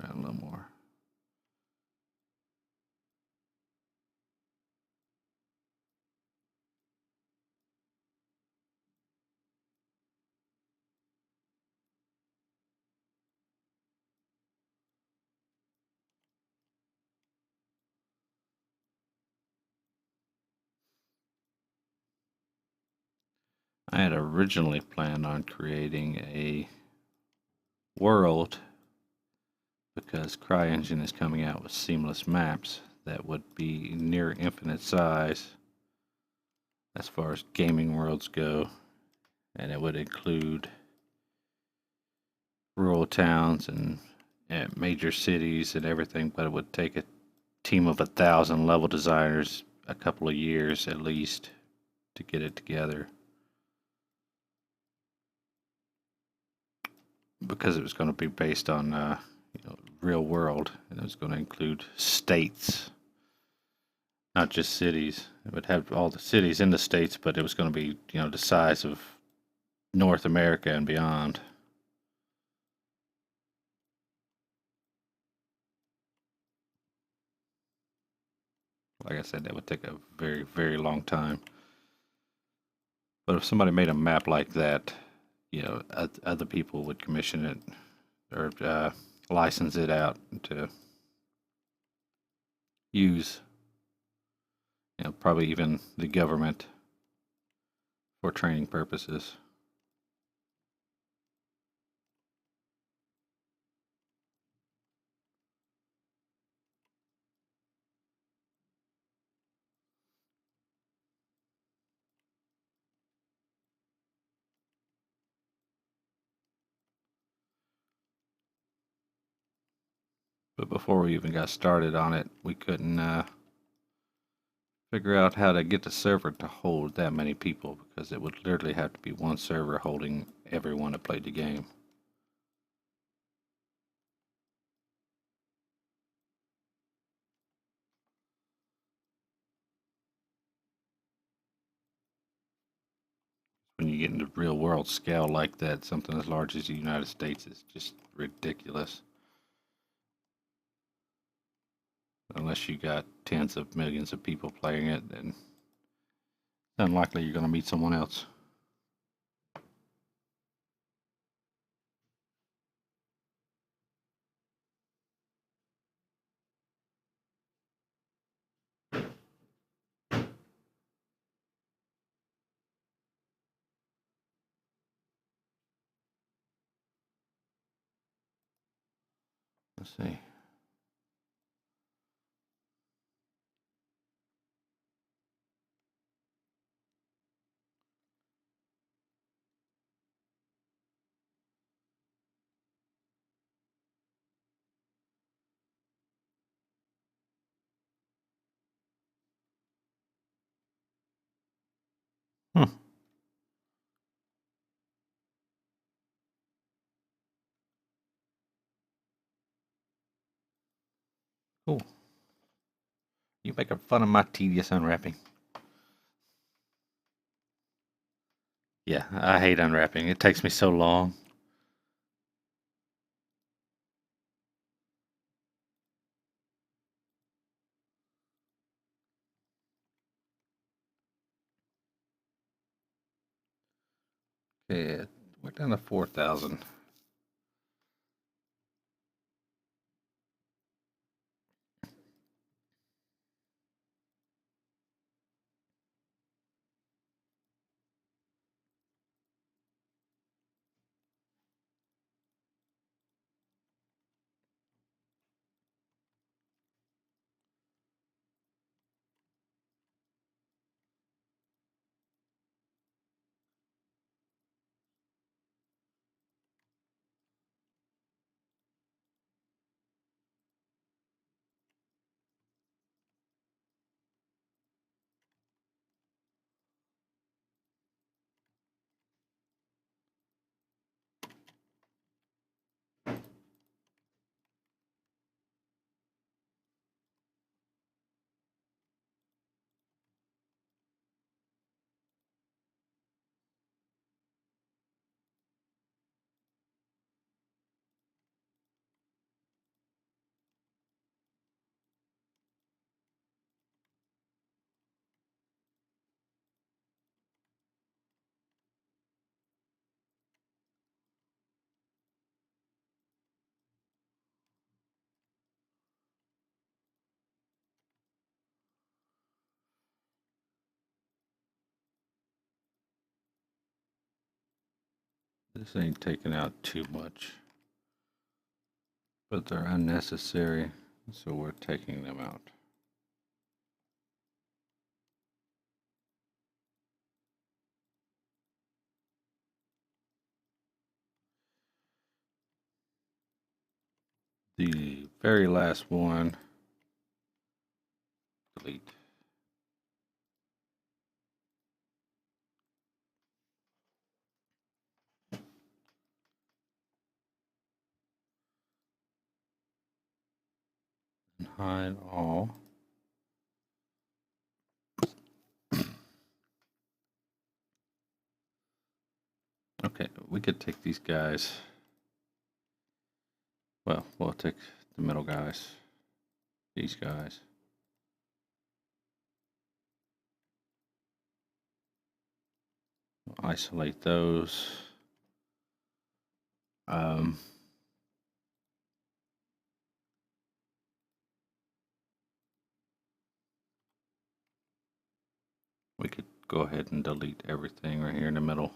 A little more. I had originally planned on creating a world because CryEngine is coming out with seamless maps that would be near infinite size as far as gaming worlds go, and it would include rural towns and major cities and everything, but it would take a team of 1,000 level designers a couple of years at least to get it together, because it was going to be based on real world, and it was going to include states, not just cities. It would have all the cities in the states, but it was going to be the size of North America and beyond. Like I said, that would take a very, very long time. But if somebody made a map like that, other people would commission it or license it out to use. Probably even the government for training purposes. But before we even got started on it, we couldn't figure out how to get the server to hold that many people, because it would literally have to be one server holding everyone that played the game. When you get into real world scale like that, something as large as the United States is just ridiculous. Unless you got tens of millions of people playing it, then it's unlikely you're going to meet someone else. Let's see. Hmm. Cool. You making fun of my tedious unwrapping? Yeah, I hate unwrapping. It takes me so long. Okay, we're down to 4,000. This ain't taking out too much, but they're unnecessary, so we're taking them out. The very last one, delete. And hide all. Okay, we could take these guys. Well, we'll take the middle guys. These guys. We'll isolate those. We could go ahead and delete everything right here in the middle.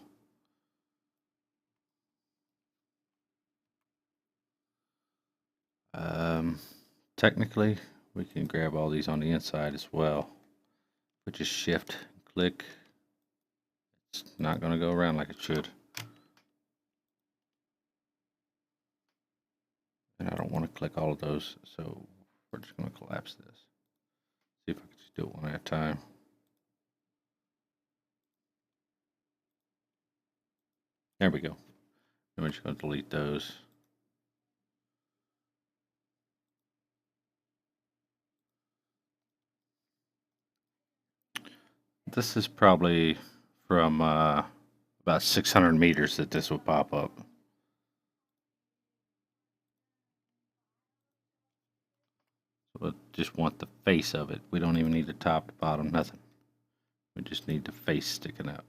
Technically, we can grab all these on the inside as well. But just shift, click. It's not going to go around like it should. And I don't want to click all of those, so we're just going to collapse this. See if I can just do it one at a time. There we go. Then we're just going to delete those. This is probably from about 600 meters that this will pop up. So we just want the face of it. We don't even need the top, the bottom, nothing. We just need the face sticking out.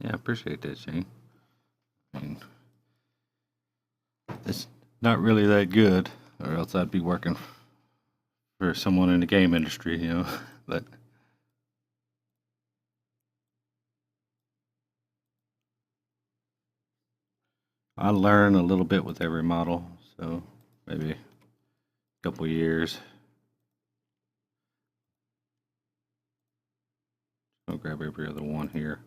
Yeah, I appreciate that, Shane. I mean, it's not really that good, or else I'd be working for someone in the game industry, you know. But I learn a little bit with every model, so maybe a couple years. I'll grab every other one here.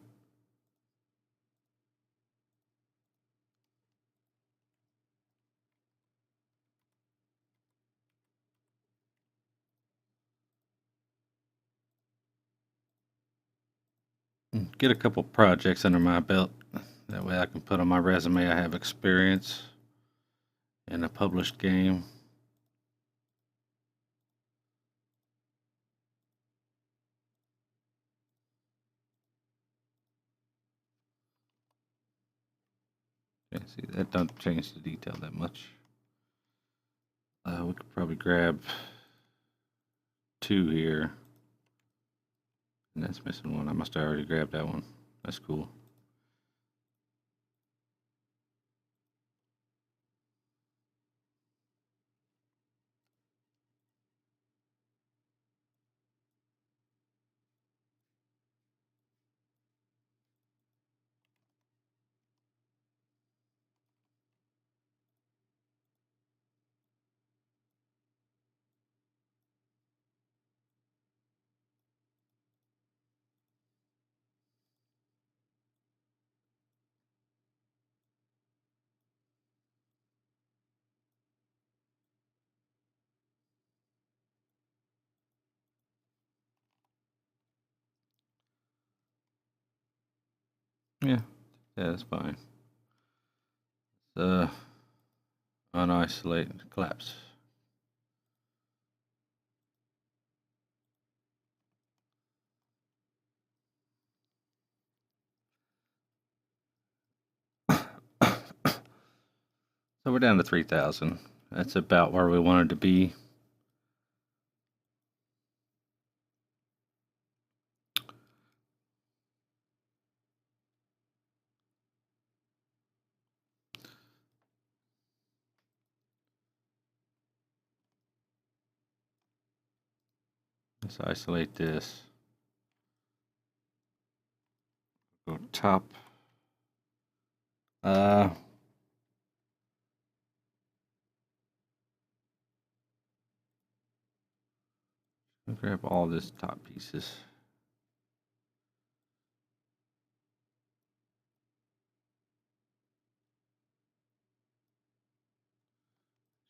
Get a couple projects under my belt. That way I can put on my resume I have experience in a published game. Okay, see, that doesn't change the detail that much. We could probably grab 2 here. And that's missing one. I must have already grabbed that one. That's cool. Yeah, that's fine. Unisolate and collapse. So we're down to 3,000. That's about where we wanted to be. Let's isolate this. Go top. I'll grab all this top pieces.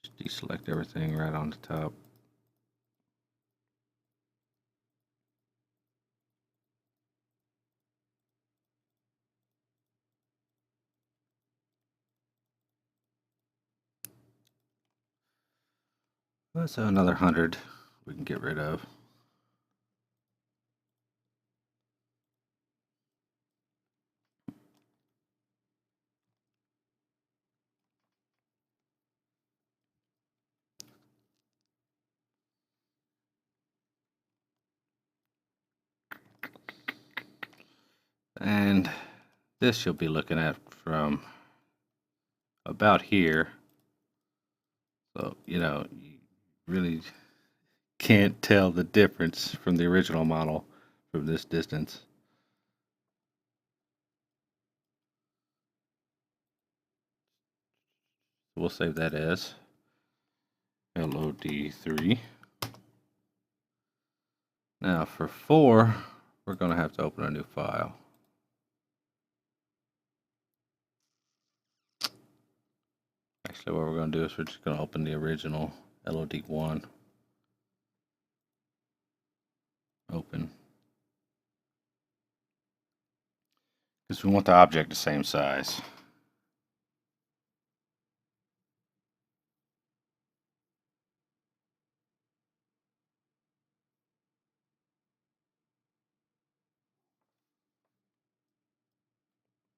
Just deselect everything right on the top. That's another 100 we can get rid of. And this you'll be looking at from about here. So, you know, you really can't tell the difference from the original model from this distance. We'll save that as LOD3. Now for 4, we're going to have to open a new file. Actually, what we're going to do is we're just going to open the original LOD1. Open. Because we want the object the same size.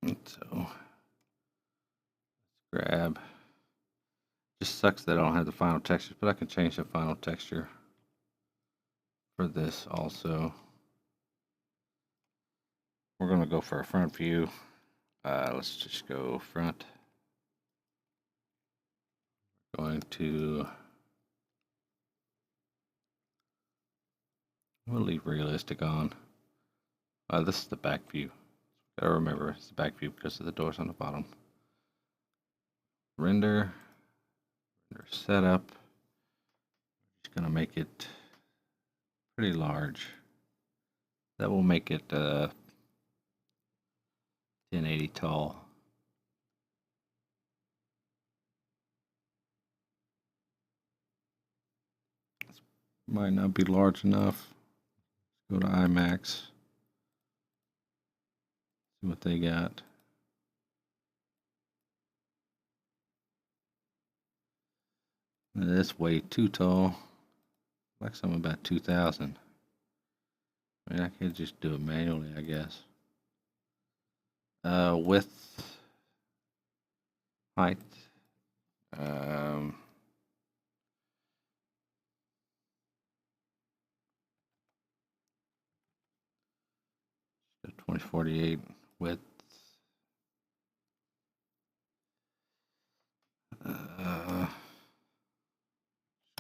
And so, let's grab. Just sucks that I don't have the final texture, but I can change the final texture for this also. we're going to go for a front view. Let's just go front. Going to, we'll leave realistic on. This is the back view. Gotta remember it's the back view because of the doors on the bottom. Render setup. Just gonna make it pretty large. That will make it 1080 tall. Might not be large enough. Go to IMAX. See what they got. That's way too tall. Like something about 2000. I mean, I could just do it manually, I guess. Width, height. 2048 width.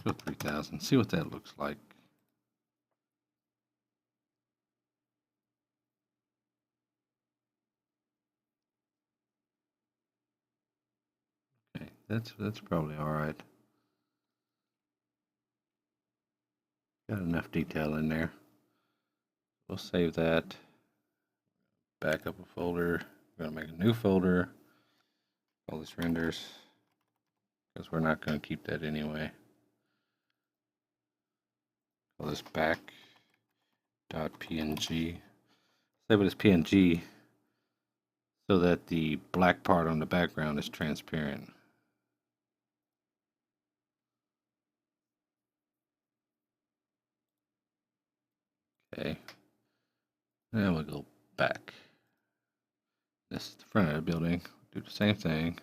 3000. See what that looks like. Okay, that's probably all right. Got enough detail in there. We'll save that. Back up a folder. We're gonna make a new folder. All this renders, because we're not gonna keep that anyway. Call this back.png. Save it as PNG so that the black part on the background is transparent. Okay. Then we'll go back. This is the front of the building. Do the same thing.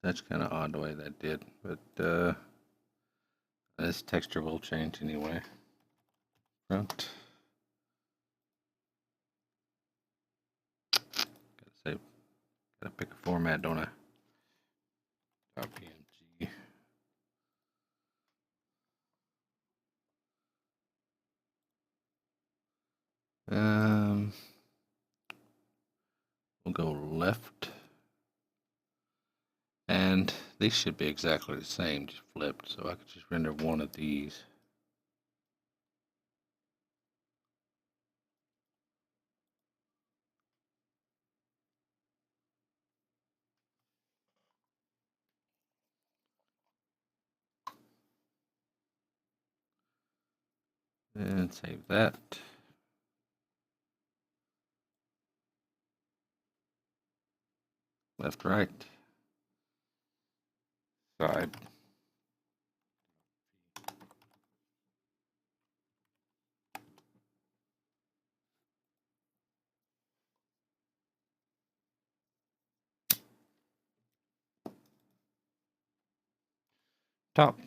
That's kind of odd the way that did, but this texture will change anyway. Front. Gotta pick a format, don't I? .png. We'll go left, and they should be exactly the same, just flipped. So I could just render one of these. And save that. Left, right, side. Top.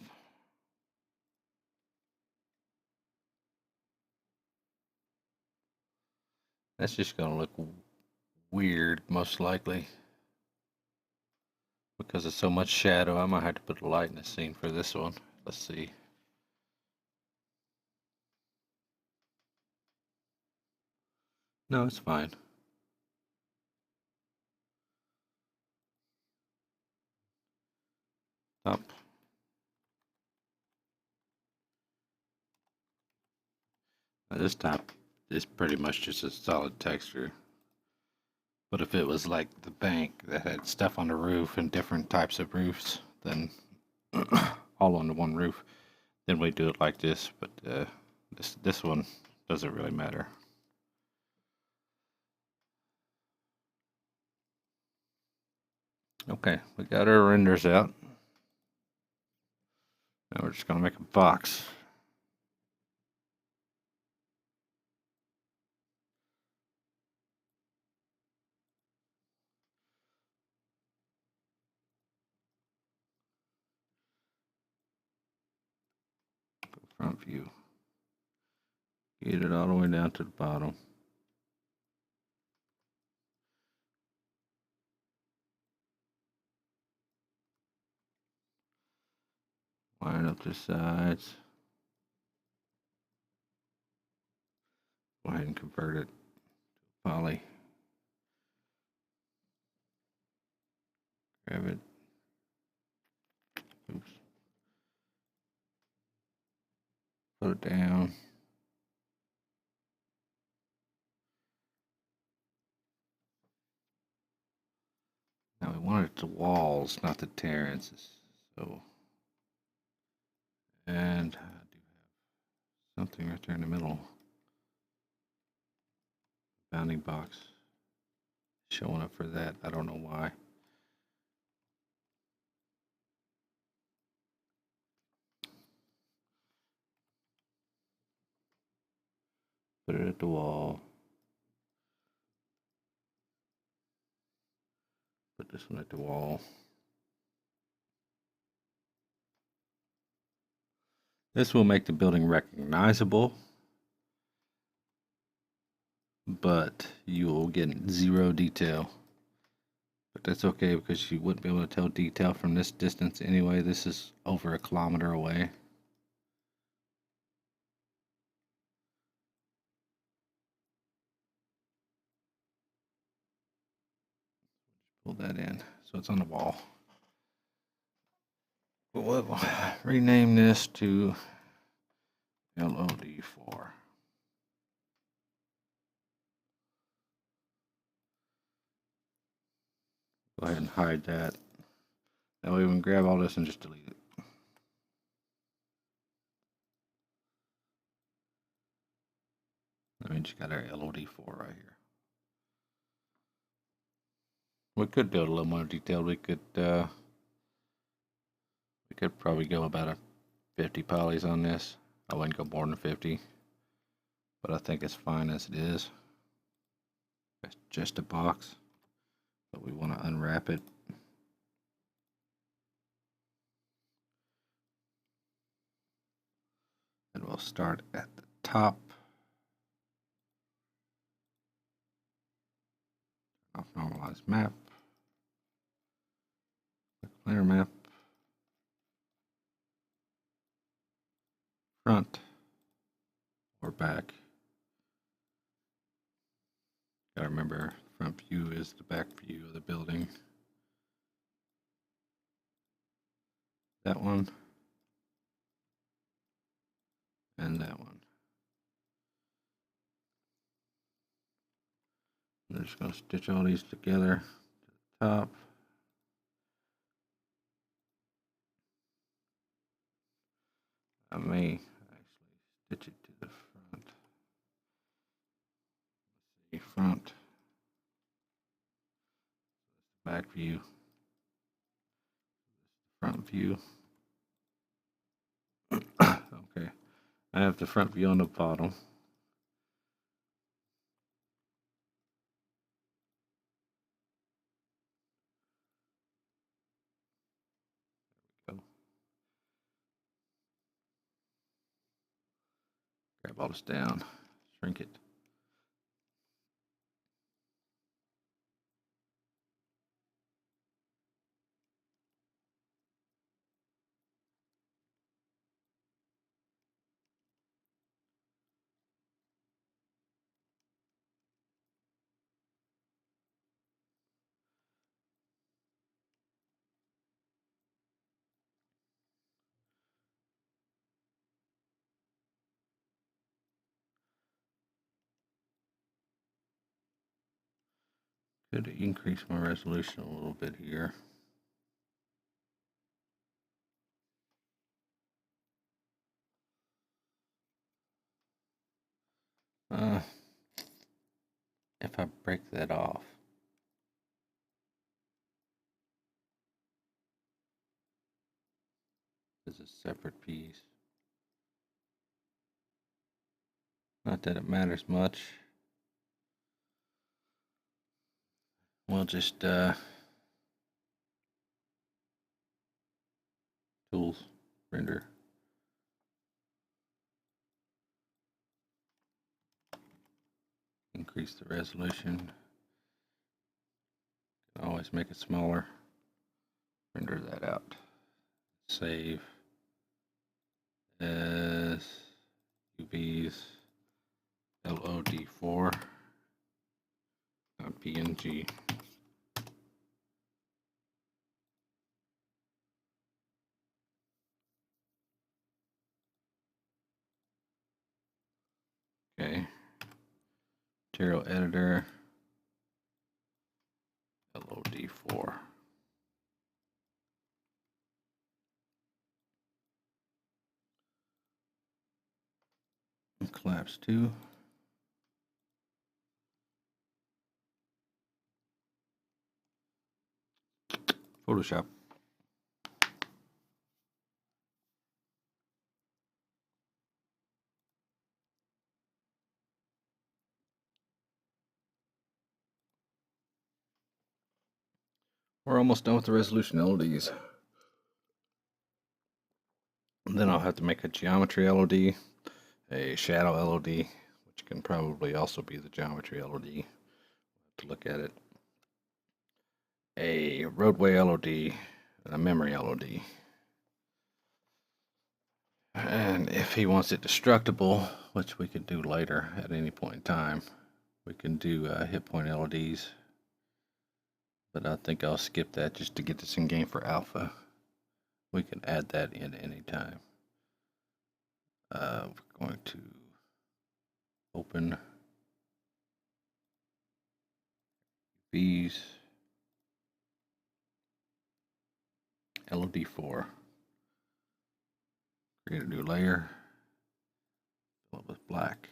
That's just gonna look weird, most likely. Because there's so much shadow, I might have to put a light in the scene for this one. Let's see. No, it's fine. Top. Now this top is pretty much just a solid texture. But if it was like the bank that had stuff on the roof and different types of roofs, then all on the one roof, then we do it like this. But this one doesn't really matter. Okay, we got our renders out. Now we're just gonna make a box. front view. Get it all the way down to the bottom. Line up the sides. Go ahead and convert it to poly. Grab it. Oops. Put it down. Now we want it to walls, not the terraces. So, and I do have something right there in the middle. Bounding box showing up for that. I don't know why. Put it at the wall. Put this one at the wall. This will make the building recognizable, but you will get zero detail. But that's okay because you wouldn't be able to tell detail from this distance anyway. This is over 1 kilometer away. Pull that in so it's on the wall. We'll rename this to LOD4. Go ahead and hide that. Now we can grab all this and just delete it. We just got our LOD4 right here. We could build a little more detailed. We could probably go about 50 polys on this. I wouldn't go more than 50, but I think it's fine as it is. It's just a box, but we want to unwrap it. And we'll start at the top. Off normalized map. Layer map. Front or back. Gotta remember, front view is the back view of the building. That one. And that one. I'm just going to stitch all these together to the top. I may actually stitch it to the front. Let's see, front. Back view. Front view. Okay. I have the front view on the bottom. There we go. Grab all this down, shrink it. Could increase my resolution a little bit here. If I break that off, it's a separate piece. Not that it matters much. We'll just tools, render. increase the resolution. Can always make it smaller. Render that out. Save as UVs LOD4 .png. Okay. Material editor LOD4. Collapse 2. Photoshop. We're almost done with the resolution LODs. And then I'll have to make a geometry LOD, a shadow LOD, which can probably also be the geometry LOD. We'll have to look at it. A roadway LOD, and a memory LOD. And if he wants it destructible, which we could do later at any point in time, we can do hit point LODs. But I think I'll skip that just to get this in game for alpha. We can add that in any time. We're going to open these LOD4. Create a new layer. Fill it with black.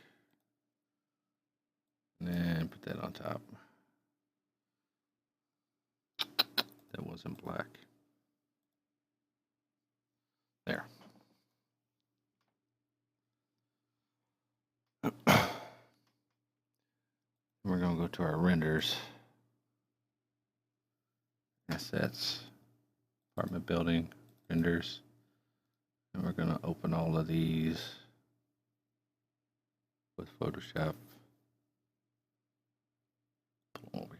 And then put that on top. That wasn't black. There. We're going to go to our renders. Assets. Apartment building. Renders. And we're going to open all of these with Photoshop. Pull them over here.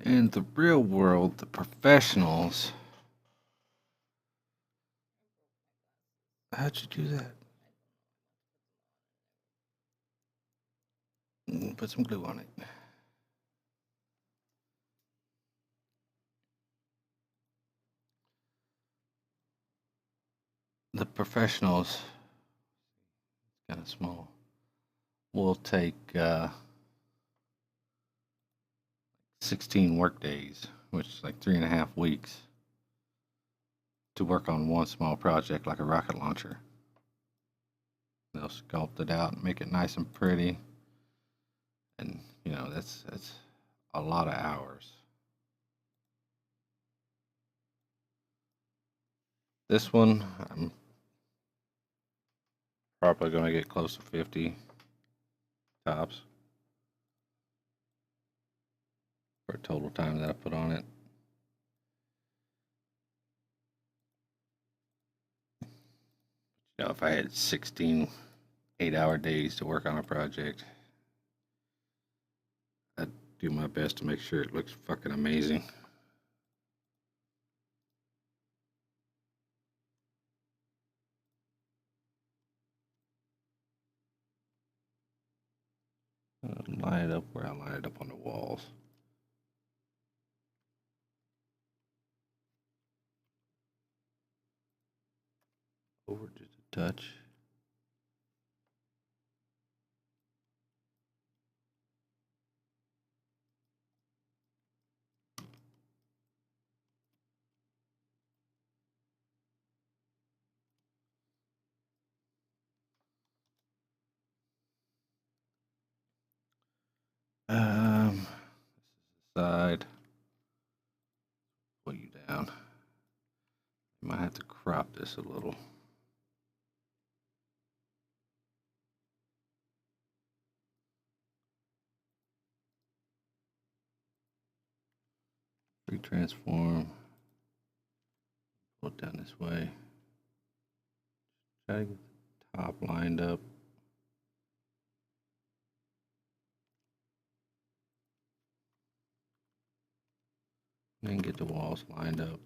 In the real world, the professionals. How'd you do that? Put some glue on it. The professionals, kind of small, will take 16 work days, which is like 3.5 weeks, to work on one small project like a rocket launcher. They'll sculpt it out and make it nice and pretty, and you know that's a lot of hours. This one, I'm probably going to get close to 50 tops for total time that I put on it. You know, if I had 16 8-hour days to work on a project, I'd do my best to make sure it looks fucking amazing. Line it up where I line it up on the walls. Over just a touch. This is the side. We'll use this a little. Retransform. Pull it down this way. Try to get the top lined up. And then get the walls lined up.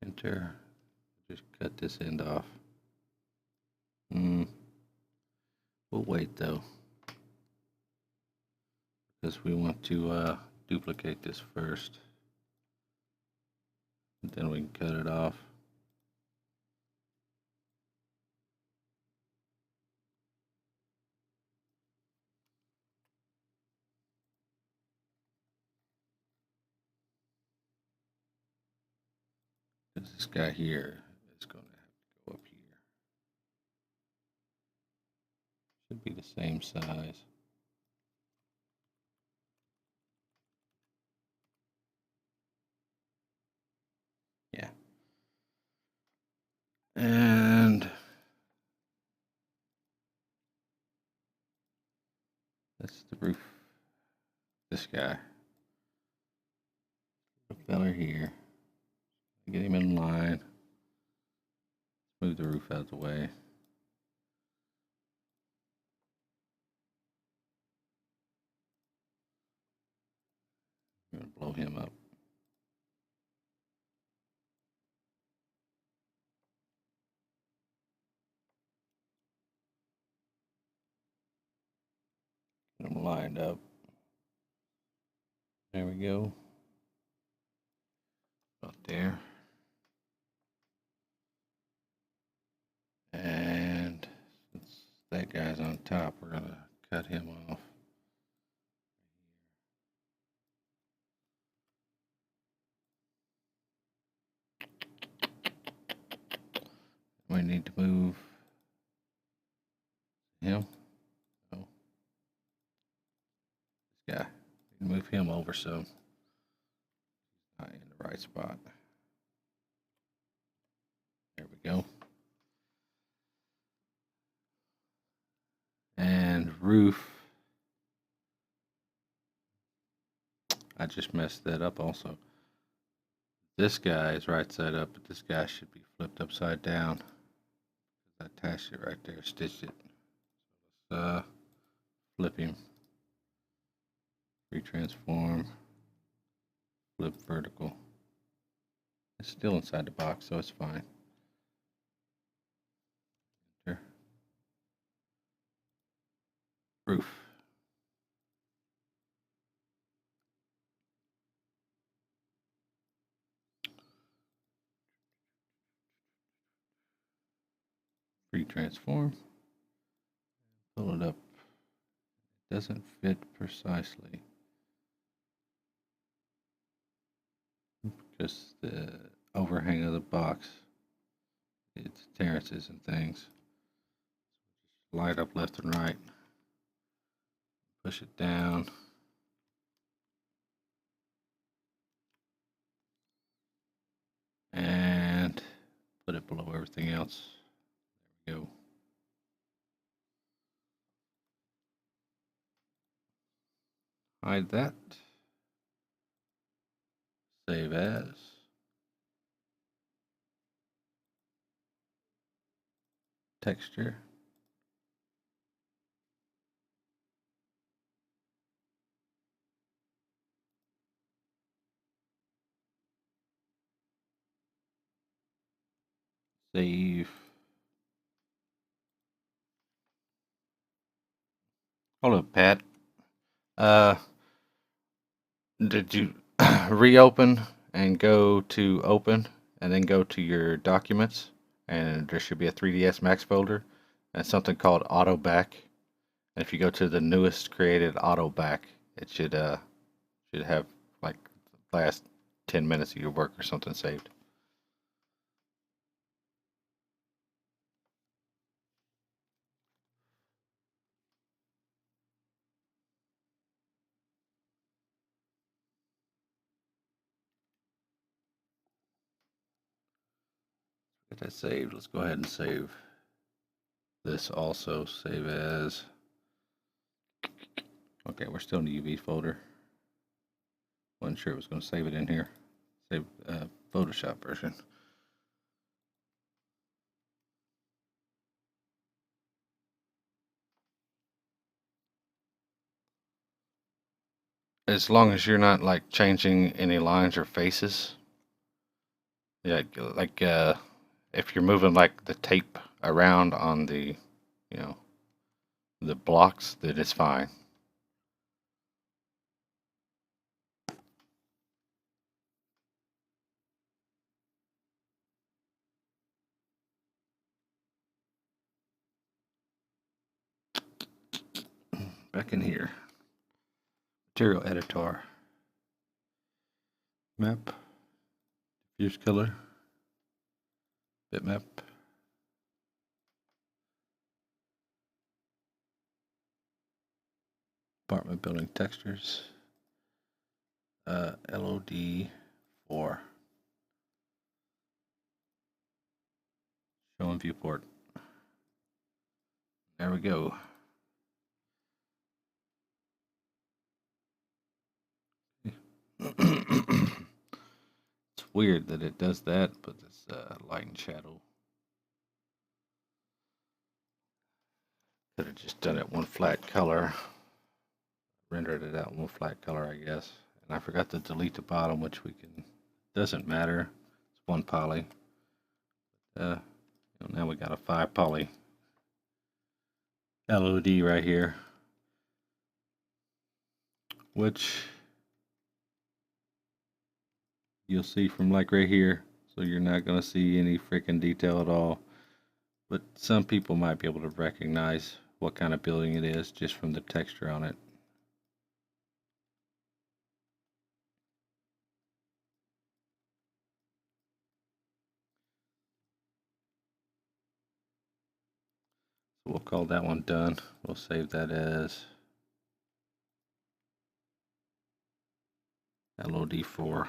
Enter. Just cut this end off. We'll wait though, because we want to duplicate this first. Then we can cut it off. This guy here is going to have to go up here. Should be the same size. Yeah. And that's the roof. This guy. The feller here. Get him in line. Move the roof out of the way. I'm going to blow him up. Get him lined up. There we go. About there. And since that guy's on top, we're going to cut him off. We need to move him. Oh, this guy. Move him over so he's not in the right spot. There we go. And roof. I just messed that up also. This guy is right side up, but this guy should be flipped upside down. I attached it right there, stitched it. Let's flip him. Retransform. Flip vertical. It's still inside the box, so it's fine. Enter. Roof. Retransform. Pull it up. It doesn't fit precisely because the overhang of the box, it's terraces and things. Light up left and right. Push it down. And put it below everything else. There we go. Hide that. Save as. Texture. Save. Hold up, Pat. Did you reopen and go to open and then go to your documents, and there should be a 3ds Max folder and something called auto back. And if you go to the newest created auto back, it should have like the last 10 minutes of your work or something saved. Get that saved. Let's go ahead and save this also. Save as. Okay, we're still in the UV folder. Wasn't sure it was going to save it in here. Save Photoshop version. As long as you're not like changing any lines or faces. Yeah, like if you're moving like the tape around on the, you know, the blocks, then it's fine. Back in here. Material editor. Map. Diffuse color. Bitmap. Apartment building textures. LOD 4. Showing viewport. There we go. It's weird that it does that, but it's light and shadow. Could have just done it one flat color. Rendered it out one flat color, I guess. And I forgot to delete the bottom, which we can. Doesn't matter. It's one poly. Now we got a 5 poly LOD right here, which you'll see from like right here. So you're not going to see any freaking detail at all. But some people might be able to recognize what kind of building it is just from the texture on it. So we'll call that one done. We'll save that as LOD4.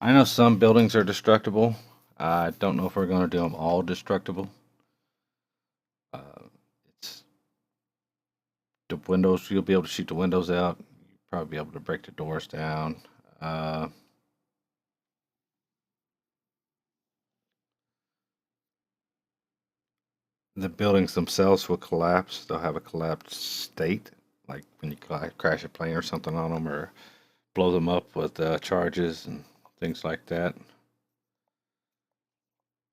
I know some buildings are destructible. I don't know if we're going to do them all destructible. It's the windows. You'll be able to shoot the windows out. You'll probably be able to break the doors down. The buildings themselves will collapse. They'll have a collapsed state, like when you crash a plane or something on them, or blow them up with charges and things like that.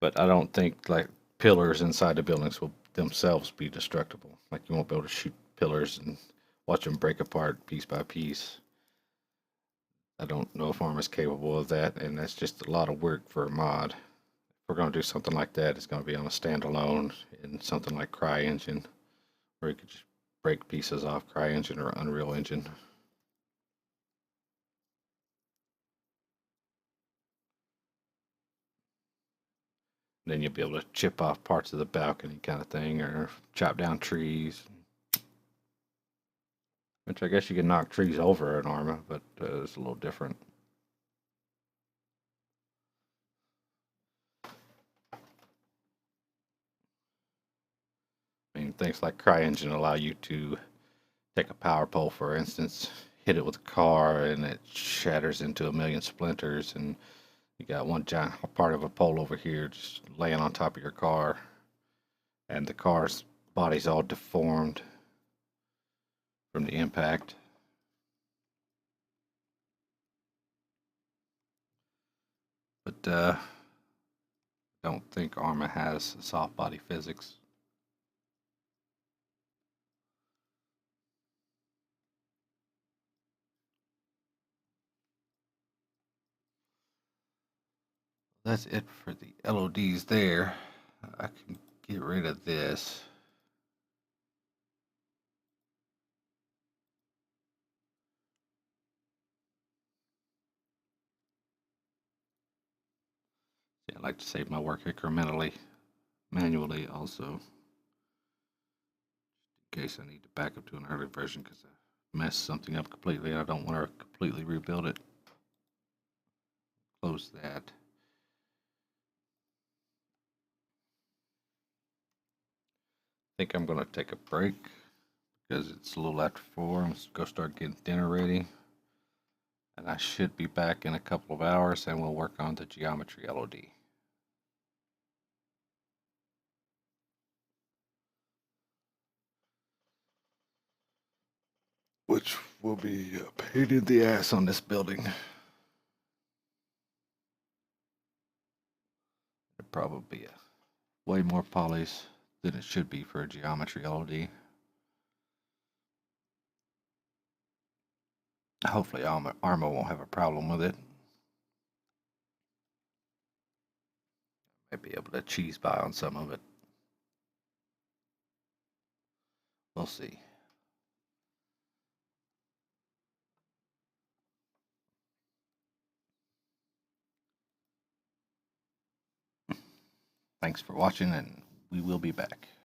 But I don't think like pillars inside the buildings will themselves be destructible. Like you won't be able to shoot pillars and watch them break apart piece by piece. I don't know if Arm is capable of that, and that's just a lot of work for a mod. If we're going to do something like that, it's going to be on a standalone in something like CryEngine, where you could just break pieces off CryEngine or Unreal Engine. Then you'll be able to chip off parts of the balcony kind of thing, or chop down trees. Which I guess you can knock trees over in Arma, but it's a little different. I mean, things like CryEngine allow you to take a power pole, for instance, hit it with a car, and it shatters into a million splinters, and you got one giant part of a pole over here just laying on top of your car, and the car's body's all deformed from the impact. But I don't think Arma has soft body physics. That's it for the LODs there. I can get rid of this. Yeah, I like to save my work incrementally, manually also, in case I need to back up to an early version because mess something up completely. I don't want to completely rebuild it. Close that. I think I'm going to take a break because it's a little after 4. I'm going to go start getting dinner ready. And I should be back in a couple of hours and we'll work on the geometry LOD. Which will be a pain in the ass on this building. It'll probably be way more polys than it should be for a geometry LOD. Hopefully Arma won't have a problem with it. Might be able to cheese by on some of it. We'll see. Thanks for watching, and we will be back.